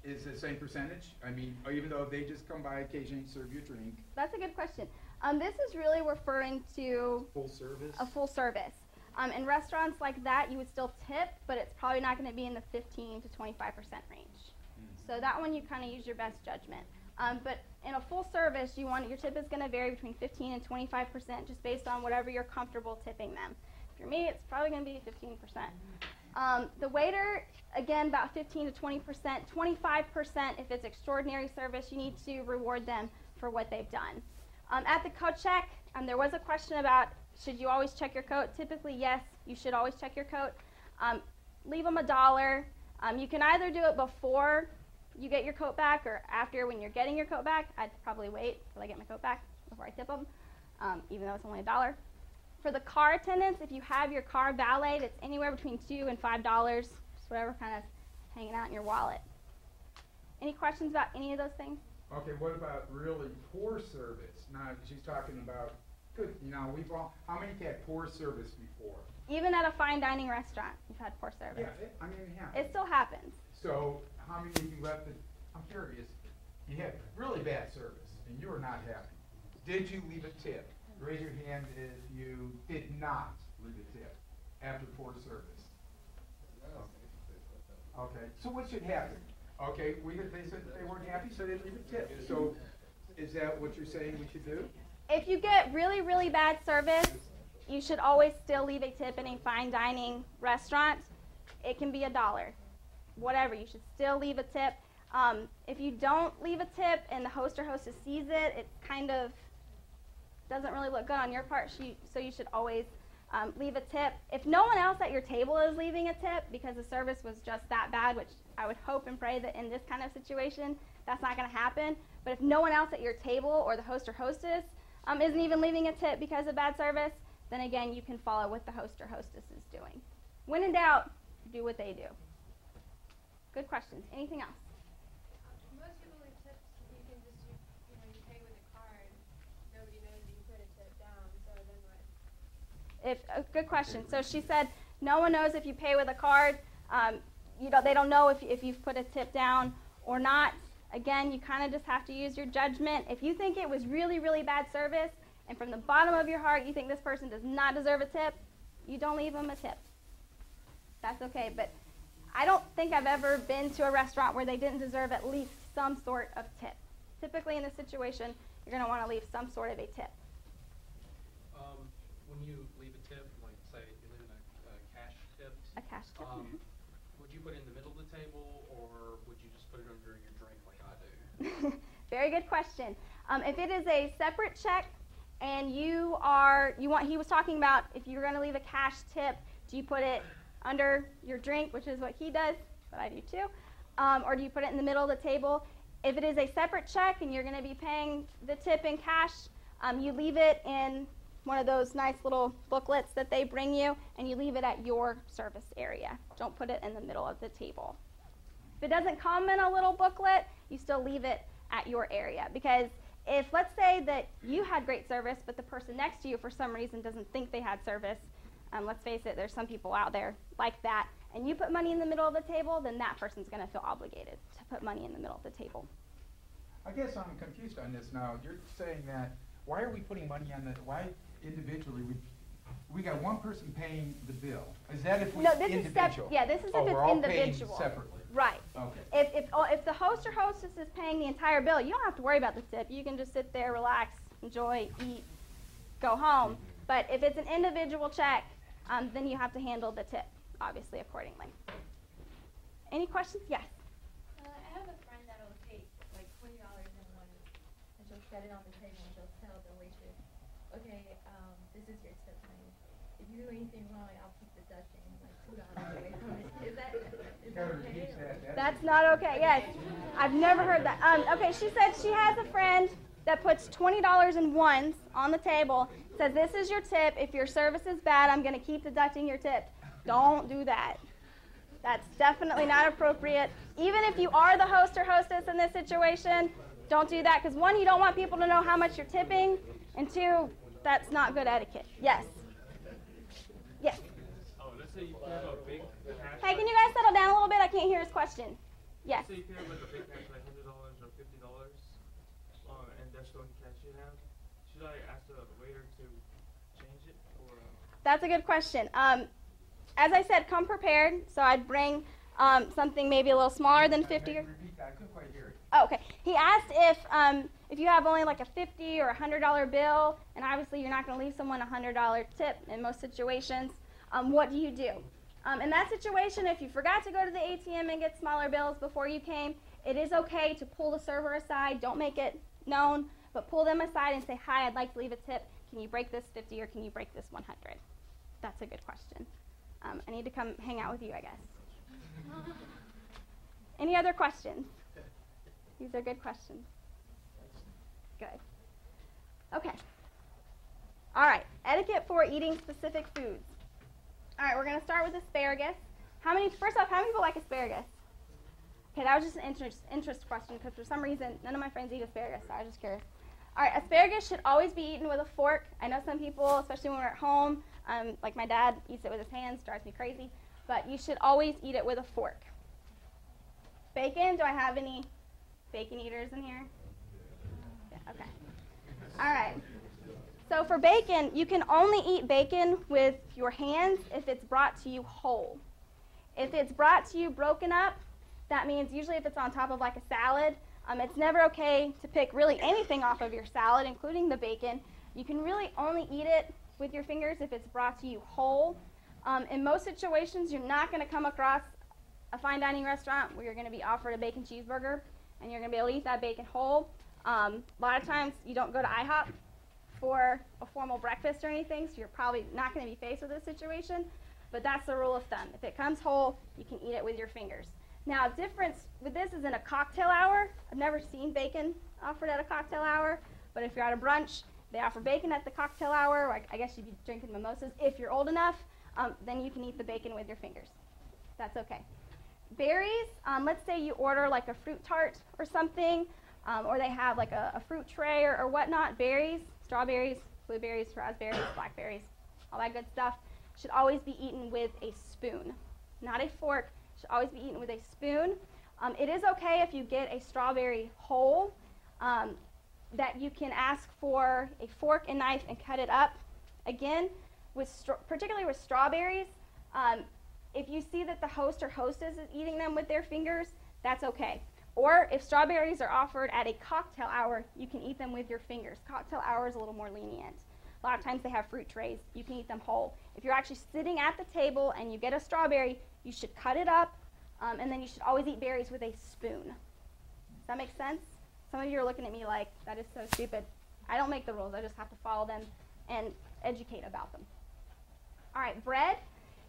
is the same percentage? I mean, even though they just come by occasionally and serve you a drink. That's a good question. This is really referring to Full service? a full service. In restaurants like that, you would still tip, but it's probably not going to be in the 15 to 25% range. So that one you kind of use your best judgment. But in a full service, your tip is going to vary between 15 and 25% just based on whatever you're comfortable tipping them. For me, it's probably going to be 15%. The waiter, again, about 15 to 20%. 25% if it's extraordinary service, you need to reward them for what they've done. At the coat check, there was a question about should you always check your coat. Typically, yes, you should always check your coat. Leave them $1. You can either do it before you get your coat back or after when you're getting your coat back. I'd probably wait till I get my coat back before I tip them, even though it's only $1. For the car attendants, if you have your car valeted, it's anywhere between $2 and $5, just whatever kind of hanging out in your wallet. Any questions about any of those things? Okay, what about really poor service? Now, she's talking about, good, you know, how many had poor service before? Even at a fine dining restaurant, you've had poor service. Yeah, it happens. It still happens. So, how many of you left it, I'm curious, you had really bad service and you were not happy. Did you leave a tip? Raise your hand if you did not leave a tip after poor service. Okay, so what should happen? Okay, they said they weren't happy, so they leave a tip. So, is that what you're saying we should do? If you get really, really bad service, you should always still leave a tip in a fine dining restaurant. It can be $1. Whatever, you should still leave a tip. If you don't leave a tip and the host or hostess sees it, it kind of doesn't really look good on your part, so you should always leave a tip. If no one else at your table is leaving a tip because the service was just that bad, which I would hope and pray that in this kind of situation, that's not going to happen. But if no one else at your table or the host or hostess isn't even leaving a tip because of bad service, then again, you can follow what the host or hostess is doing. When in doubt, do what they do. Good questions. Anything else? Most people leave tips. You can just you pay with a card. Nobody knows that you put a tip down. So then what? Good question. So she said, no one knows if you pay with a card. They don't know if you've put a tip down or not. Again, you kind of just have to use your judgment. If you think it was really, really bad service, and from the bottom of your heart you think this person does not deserve a tip, you don't leave them a tip. That's okay. But I don't think I've ever been to a restaurant where they didn't deserve at least some sort of tip. Typically in this situation, you're going to want to leave some sort of a tip. When you leave a tip, like say you're leaving a cash tip, A cash tip. would you put it in the middle of the table, or would you just put it under your drink like I do? Very good question. If it is a separate check and he was talking about if you're going to leave a cash tip, do you put it under your drink, which is what he does, but I do too, or do you put it in the middle of the table? If it is a separate check and you're going to be paying the tip in cash, you leave it in one of those nice little booklets that they bring you, and you leave it at your service area. Don't put it in the middle of the table. If it doesn't come in a little booklet, you still leave it at your area, because if, let's say that you had great service, but the person next to you for some reason doesn't think they had service, let's face it, there's some people out there like that, and you put money in the middle of the table, then that person's going to feel obligated to put money in the middle of the table. I guess I'm confused on this now. You're saying that, why are we putting money on why individually, we got one person paying the bill? Is that if we individual? Yeah, this is if we're it's all individual. paying separately. Right. Okay. If the host or hostess is paying the entire bill, you don't have to worry about the tip. You can just sit there, relax, enjoy, eat, go home. But if it's an individual check, then you have to handle the tip, obviously, accordingly. Any questions? Yes. I have a friend that'll take like $20 in one, and she'll set it on the table, and she'll tell the waitress, okay, this is your tip money. If you do anything wrong, I'll keep deducting like $2 away from it. Is that okay? That's not okay. Yes, I've never heard that. Okay, she said she has a friend that puts $20 in ones on the table, says this is your tip. If your service is bad, I'm going to keep deducting your tip. Don't do that. That's definitely not appropriate. Even if you are the host or hostess in this situation, don't do that, because one, you don't want people to know how much you're tipping, and two, that's not good etiquette. Yes. Yes. Oh, let's say you have a big cash. Hey, can you guys settle down a little bit? I can't hear his question. Yes. Let's say you have like a big cash, like $100 or $50, and that's the only cash you have. Should I ask the waiter to change it, or? That's a good question. As I said, come prepared. So I'd bring something maybe a little smaller than 50. Repeat that. I couldn't quite hear it. Oh, okay. He asked if you have only like a $50 or $100 bill, and obviously you're not going to leave someone a $100 tip in most situations. What do you do? In that situation, if you forgot to go to the ATM and get smaller bills before you came, it is okay to pull the server aside. Don't make it known, but pull them aside and say, hi, I'd like to leave a tip. Can you break this 50 or can you break this 100? That's a good question. I need to come hang out with you, I guess. Any other questions? These are good questions. Good. Okay. All right. Etiquette for eating specific foods. All right, we're going to start with asparagus. First off, how many people like asparagus? Okay, that was just an interest question, because for some reason, none of my friends eat asparagus, so I was just curious. All right, asparagus should always be eaten with a fork. I know some people, especially when we're at home, like my dad eats it with his hands, drives me crazy, but you should always eat it with a fork. Bacon, do I have any bacon eaters in here? Yeah, okay. All right. So for bacon, you can only eat bacon with your hands if it's brought to you whole. If it's brought to you broken up, that means usually if it's on top of like a salad, it's never okay to pick really anything off of your salad, including the bacon. You can really only eat it with your fingers if it's brought to you whole. In most situations, you're not going to come across a fine dining restaurant where you're going to be offered a bacon cheeseburger and you're going to be able to eat that bacon whole. A lot of times you don't go to IHOP for a formal breakfast or anything, so you're probably not going to be faced with this situation, but that's the rule of thumb. If it comes whole, you can eat it with your fingers. Now, difference with this is in a cocktail hour. I've never seen bacon offered at a cocktail hour, but if you're at a brunch, they offer bacon at the cocktail hour. Like, I guess you'd be drinking mimosas. If you're old enough, then you can eat the bacon with your fingers. That's okay. Berries, let's say you order like a fruit tart or something, or they have like a fruit tray or whatnot. Berries, strawberries, blueberries, raspberries, blackberries, all that good stuff should always be eaten with a spoon, not a fork. Should always be eaten with a spoon. It is okay if you get a strawberry whole, that you can ask for a fork and knife and cut it up. Again, particularly with strawberries, if you see that the host or hostess is eating them with their fingers, that's okay. Or if strawberries are offered at a cocktail hour, you can eat them with your fingers. Cocktail hour is a little more lenient. A lot of times they have fruit trays. You can eat them whole. If you're actually sitting at the table and you get a strawberry, you should cut it up, and then you should always eat berries with a spoon. Does that make sense? Some of you are looking at me like, that is so stupid. I don't make the rules. I just have to follow them and educate about them. All right, bread.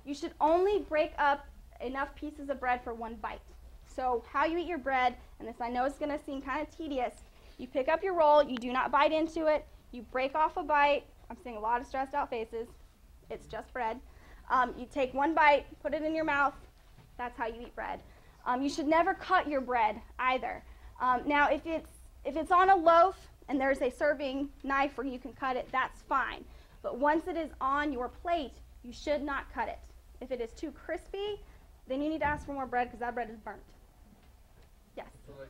You should only break up enough pieces of bread for one bite. So how you eat your bread, and this I know is going to seem kind of tedious, you pick up your roll, you do not bite into it, you break off a bite. I'm seeing a lot of stressed out faces. It's just bread. You take one bite, put it in your mouth. That's how you eat bread. You should never cut your bread either. Now, if it's on a loaf and there's a serving knife where you can cut it, that's fine. But once it is on your plate, you should not cut it. If it is too crispy, then you need to ask for more bread because that bread is burnt. Yes? So like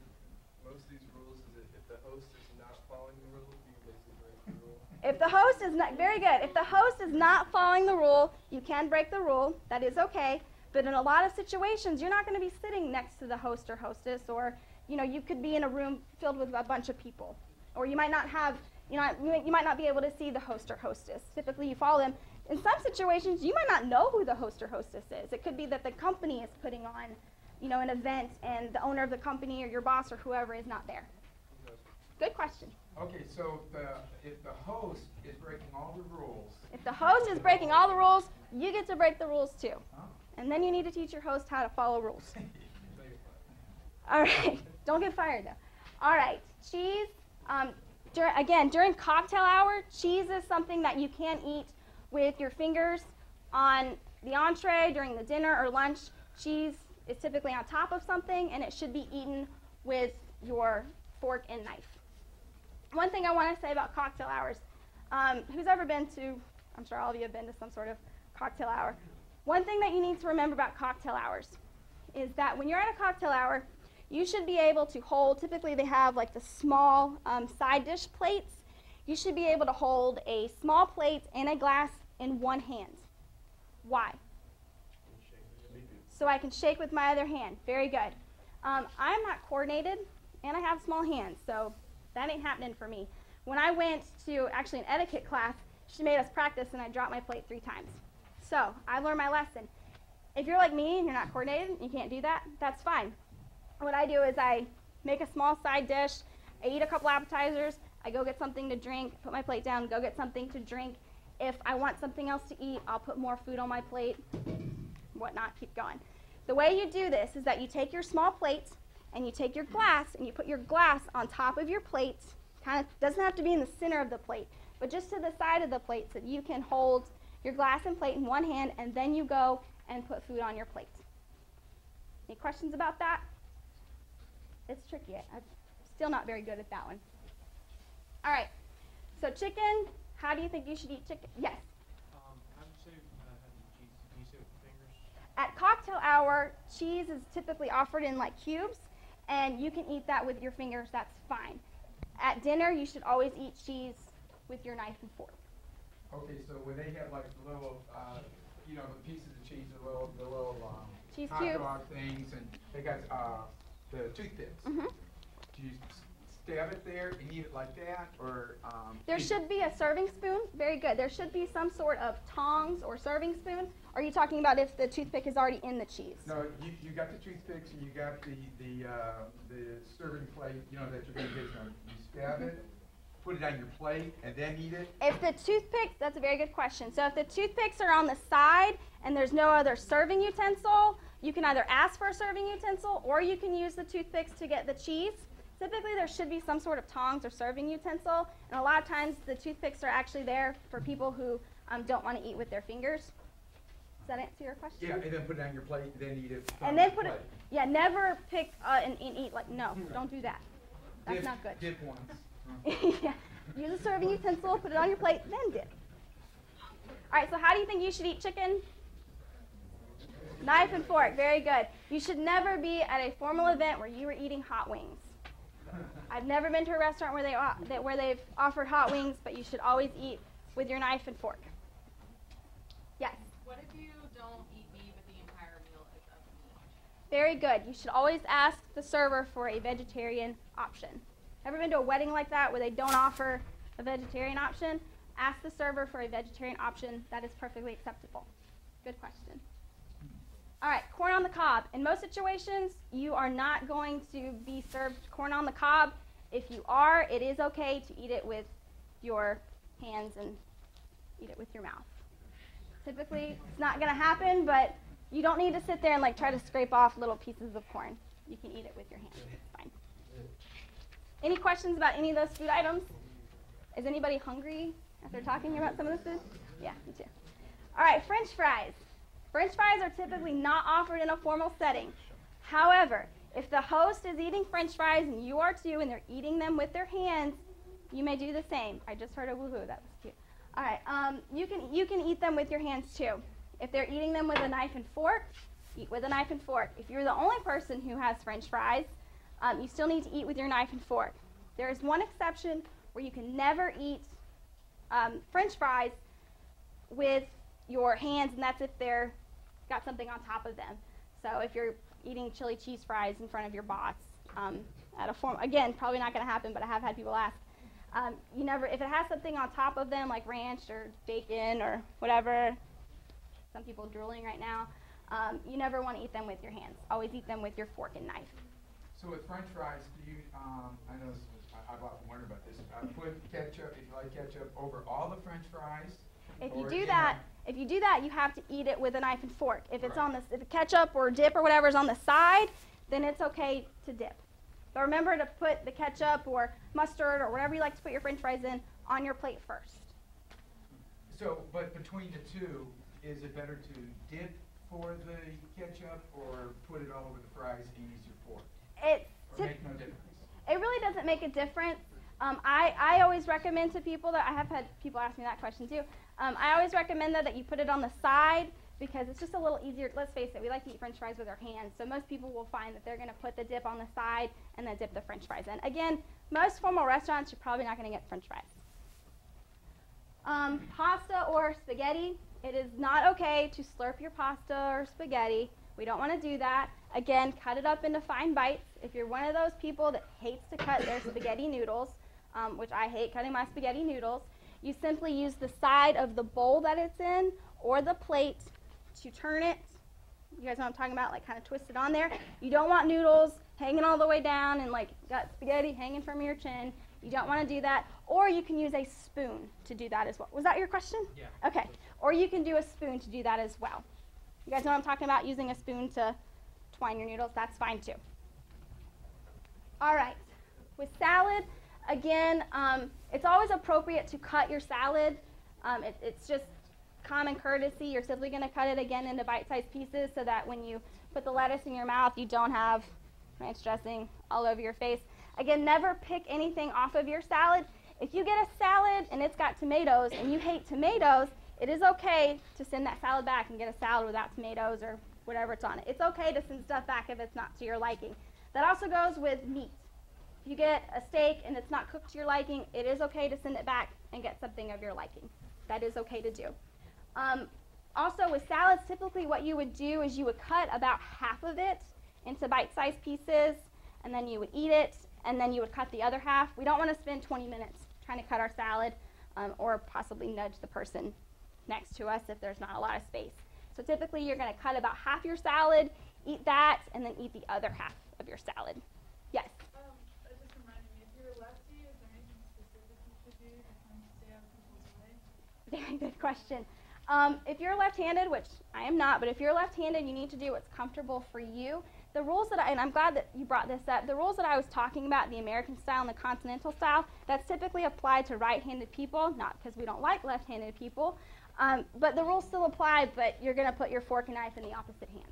most of these rules, is it if the host is not following the rule, you basically break the rule? If the host is not, very good. If the host is not following the rule, you can break the rule. That is okay. But in a lot of situations, you're not going to be sitting next to the host or hostess, or you could be in a room filled with a bunch of people, or you might not have, you might not be able to see the host or hostess. Typically, you follow them. In some situations, you might not know who the host or hostess is. It could be that the company is putting on, an event, and the owner of the company or your boss or whoever is not there. Good question. Okay, so if the host is breaking all the rules. If the host is breaking all the rules, you get to break the rules too. Oh. And then you need to teach your host how to follow rules. All right. Don't get fired, though. All right. Cheese. During cocktail hour, cheese is something that you can eat with your fingers on the entree during the dinner or lunch. Cheese is typically on top of something, and it should be eaten with your fork and knife. One thing I want to say about cocktail hours, who's ever been to, I'm sure all of you have been to some sort of cocktail hour. One thing that you need to remember about cocktail hours is that when you're at a cocktail hour, you should be able to hold, typically they have like the small side dish plates. You should be able to hold a small plate and a glass in one hand. Why? So I can shake with my other hand. Very good. I'm not coordinated, and I have small hands, so that ain't happening for me. When I went to actually an etiquette class, she made us practice, and I dropped my plate 3 times. So I learned my lesson. If you're like me and you're not coordinated and you can't do that, that's fine. What I do is I make a small side dish, I eat a couple appetizers, I go get something to drink, put my plate down, go get something to drink. If I want something else to eat, I'll put more food on my plate, whatnot, keep going. The way you do this is that you take your small plate and you take your glass and you put your glass on top of your plate. Kind of doesn't have to be in the center of the plate, but just to the side of the plate so you can hold your glass and plate in one hand, and then you go and put food on your plate. Any questions about that? It's tricky. I'm still not very good at that one. All right. So chicken, how do you think you should eat chicken? Yes? How do you say having cheese? Do you say with your fingers? At cocktail hour, cheese is typically offered in like cubes, and you can eat that with your fingers. That's fine. At dinner, you should always eat cheese with your knife and fork. Okay, so when they have like the little, the pieces of cheese, the little Cheese hot cubes. dog things, and they got the toothpicks. Mm-hmm. Do you stab it there and eat it like that, or? There should be a serving spoon. Very good. There should be some sort of tongs or serving spoon. Are you talking about if the toothpick is already in the cheese? No, you got the toothpicks and you got the serving plate. You know that you're going to get. You stab it, put it on your plate, and then eat it. If the toothpicks, that's a very good question. So if the toothpicks are on the side and there's no other serving utensil, you can either ask for a serving utensil or you can use the toothpicks to get the cheese. Typically, there should be some sort of tongs or serving utensil, and a lot of times the toothpicks are actually there for people who don't want to eat with their fingers. Does that answer your question? Yeah, and then put it on your plate, and then eat it. And then put it, yeah, never pick and eat, like, no, don't do that. That's Dip, not good. Dip once. Yeah, use a serving utensil, put it on your plate, then dip. All right, so how do you think you should eat chicken? Knife and fork, very good. You should never be at a formal event where you are eating hot wings. I've never been to a restaurant where they've offered hot wings, but you should always eat with your knife and fork. Yes? What if you don't eat meat, but the entire meal is of meat? Very good. You should always ask the server for a vegetarian option. Ever been to a wedding like that where they don't offer a vegetarian option? Ask the server for a vegetarian option. That is perfectly acceptable. Good question. All right, corn on the cob. In most situations, you are not going to be served corn on the cob. If you are, it is okay to eat it with your hands and eat it with your mouth. Typically, it's not going to happen, but you don't need to sit there and like try to scrape off little pieces of corn. You can eat it with your hands. It's fine. Any questions about any of those food items? Is anybody hungry after talking about some of this food? Yeah, me too. All right, French fries. French fries are typically not offered in a formal setting. However, if the host is eating French fries and you are too, and they're eating them with their hands, you may do the same. I just heard a woohoo. That was cute. All right, you can eat them with your hands too. If they're eating them with a knife and fork, eat with a knife and fork. If you're the only person who has French fries, you still need to eat with your knife and fork. There is one exception where you can never eat French fries with your hands, and that's if they're got something on top of them. So if you're eating chili cheese fries in front of your boss at a form, again, probably not going to happen, but I have had people ask. You never, if it has something on top of them like ranch or bacon or whatever, some people are drooling right now, you never want to eat them with your hands. Always eat them with your fork and knife. So with French fries, do you, I know this was, I've often wondered about this, put ketchup, if you like ketchup, over all the French fries? If you do that, you have to eat it with a knife and fork. If it's on the, if the ketchup or dip or whatever is on the side, then it's okay to dip. But remember to put the ketchup or mustard or whatever you like to put your French fries in on your plate first. So, but between the two, is it better to dip for the ketchup or put it all over the fries and use your fork? Or make no difference? It really doesn't make a difference. I always recommend to people that, I have had people ask me that question too. I always recommend that you put it on the side because it's just a little easier. Let's face it, we like to eat French fries with our hands. So most people will find that they're going to put the dip on the side and then dip the French fries in. Again, most formal restaurants, you're probably not going to get French fries. Pasta or spaghetti, it is not okay to slurp your pasta or spaghetti. We don't want to do that. Again, cut it up into fine bites. If you're one of those people that hates to cut their spaghetti noodles, which I hate cutting my spaghetti noodles, you simply use the side of the bowl that it's in or the plate to turn it. You guys know what I'm talking about, like kind of twist it on there. You don't want noodles hanging all the way down and like got spaghetti hanging from your chin. You don't want to do that. Or you can use a spoon to do that as well. Was that your question? Yeah. Okay. Or you can do a spoon to do that as well. You guys know what I'm talking about, using a spoon to twine your noodles? That's fine too. All right. With salad, again, it's always appropriate to cut your salad. It's just common courtesy. You're simply going to cut it again into bite-sized pieces so that when you put the lettuce in your mouth, you don't have ranch dressing all over your face. Again, never pick anything off of your salad. If you get a salad and it's got tomatoes and you hate tomatoes, it is okay to send that salad back and get a salad without tomatoes or whatever it's on it. It's okay to send stuff back if it's not to your liking. That also goes with meat. If you get a steak and it's not cooked to your liking, it is okay to send it back and get something of your liking. That is okay to do. Also with salads, typically what you would do is you would cut about half of it into bite-sized pieces, and then you would eat it, and then you would cut the other half. We don't want to spend 20 minutes trying to cut our salad or possibly nudge the person next to us if there's not a lot of space. So typically you're going to cut about half your salad, eat that, and then eat the other half of your salad. Yes? It just reminded me, if you're lefty, is there anything specific you should do to kind of stay out of people's way? Very good question. If you're left-handed, which I am not, but if you're left-handed, you need to do what's comfortable for you. The rules that and I'm glad that you brought this up, the rules that I was talking about, the American style and the continental style, that's typically applied to right-handed people, not because we don't like left-handed people, but the rules still apply, but you're going to put your fork and knife in the opposite hand.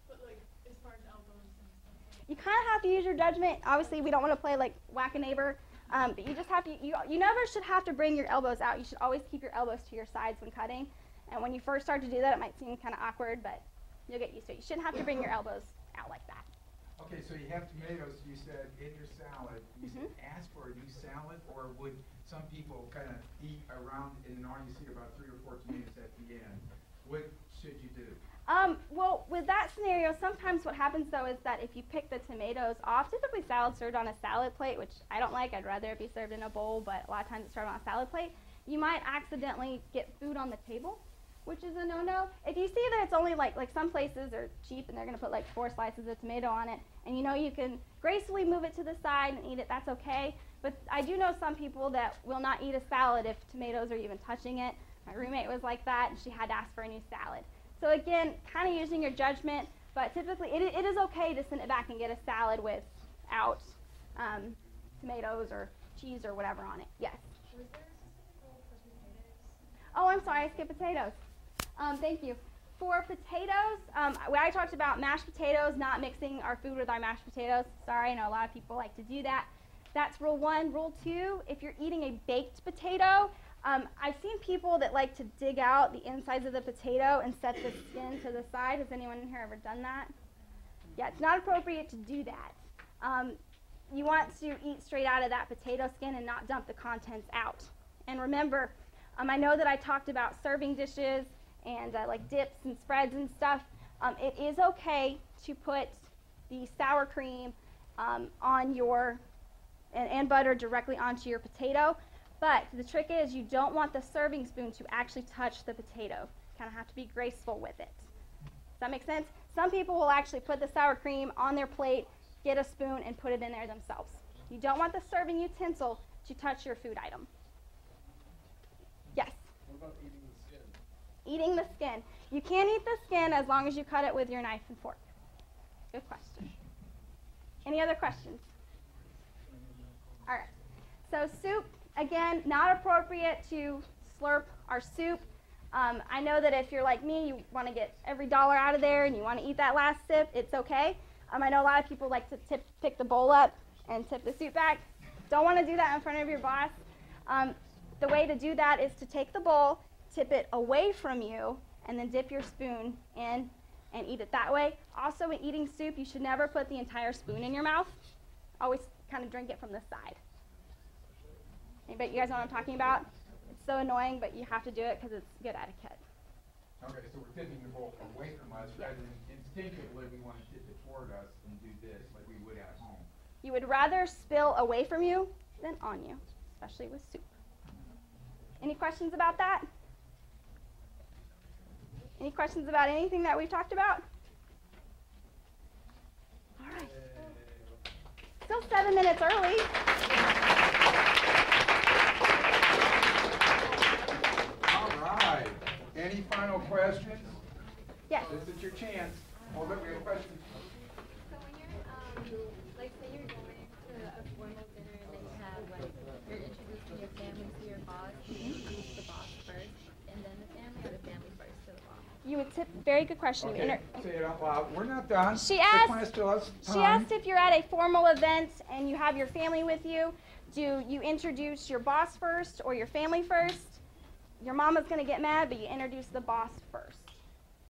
But like, as far as elbows and stuff. You kind of have to use your judgment. Obviously, we don't want to play like whack-a-neighbor, but you just have to, you never should have to bring your elbows out. You should always keep your elbows to your sides when cutting. And when you first start to do that, it might seem kind of awkward, but you'll get used to it. You shouldn't have to bring your elbows out like that. Okay, so you have tomatoes, you said, in your salad. You said ask for a new salad, or would some people kind of eat around and then all you see about 3 or 4 tomatoes at the end? What should you do? Well, with that scenario, sometimes what happens, though, is that if you pick the tomatoes off, typically salad's served on a salad plate, which I don't like. I'd rather it be served in a bowl, but a lot of times it's served on a salad plate. You might accidentally get food on the table, which is a no-no. If you see that it's only like some places are cheap and they're going to put like 4 slices of tomato on it, and you know you can gracefully move it to the side and eat it, that's okay. But I do know some people that will not eat a salad if tomatoes are even touching it. My roommate was like that, and she had to ask for a new salad. So again, kind of using your judgment, but typically it is okay to send it back and get a salad without tomatoes or cheese or whatever on it. Yes? Was there a specific rule for potatoes? Oh, I'm sorry, I skipped potatoes. Thank you. For potatoes, when I talked about mashed potatoes, not mixing our food with our mashed potatoes. Sorry, I know a lot of people like to do that. That's rule 1. Rule 2, if you're eating a baked potato, I've seen people that like to dig out the insides of the potato and set the skin to the side. Has anyone in here ever done that? Yeah, it's not appropriate to do that. You want to eat straight out of that potato skin and not dump the contents out. And remember, I know that I talked about serving dishes and like dips and spreads and stuff. It is okay to put the sour cream on your and butter directly onto your potato, but the trick is you don't want the serving spoon to actually touch the potato. You kind of have to be graceful with it. Does that make sense? Some people will actually put the sour cream on their plate, get a spoon, and put it in there themselves. You don't want the serving utensil to touch your food item. Yes? What about eating the skin? Eating the skin. You can eat the skin as long as you cut it with your knife and fork. Good question. Any other questions? All right. So soup, again, not appropriate to slurp our soup. I know that if you're like me, you want to get every dollar out of there and you want to eat that last sip, it's okay. I know a lot of people like to pick the bowl up and tip the soup back. Don't want to do that in front of your boss. The way to do that is to take the bowl, tip it away from you, and then dip your spoon in and eat it that way. Also, in eating soup, you should never put the entire spoon in your mouth. Always kind of drink it from the side. Anybody, you guys know what I'm talking about? It's so annoying, but you have to do it because it's good etiquette. Okay, so we're tipping the bowl away from us rather than instinctively we want to tip it toward us and do this like we would at home. You would rather spill away from you than on you, especially with soup. Any questions about that? Any questions about anything that we've talked about? All right. Still 7 minutes early. All right. Any final questions? Yes. This is your chance. Hold up, we have questions. So when you're, like say you're going to a formal dinner and then you have like, you're introducing your family to your boss, you introduce the boss first and then the family, or the family first to the boss? You would tip, very good question. Okay, say it out loud. We're not done. She The asked- class still has She time. asked if you're at a formal event and you have your family with you, do you introduce your boss first or your family first? Your mama's going to get mad, but you introduce the boss first.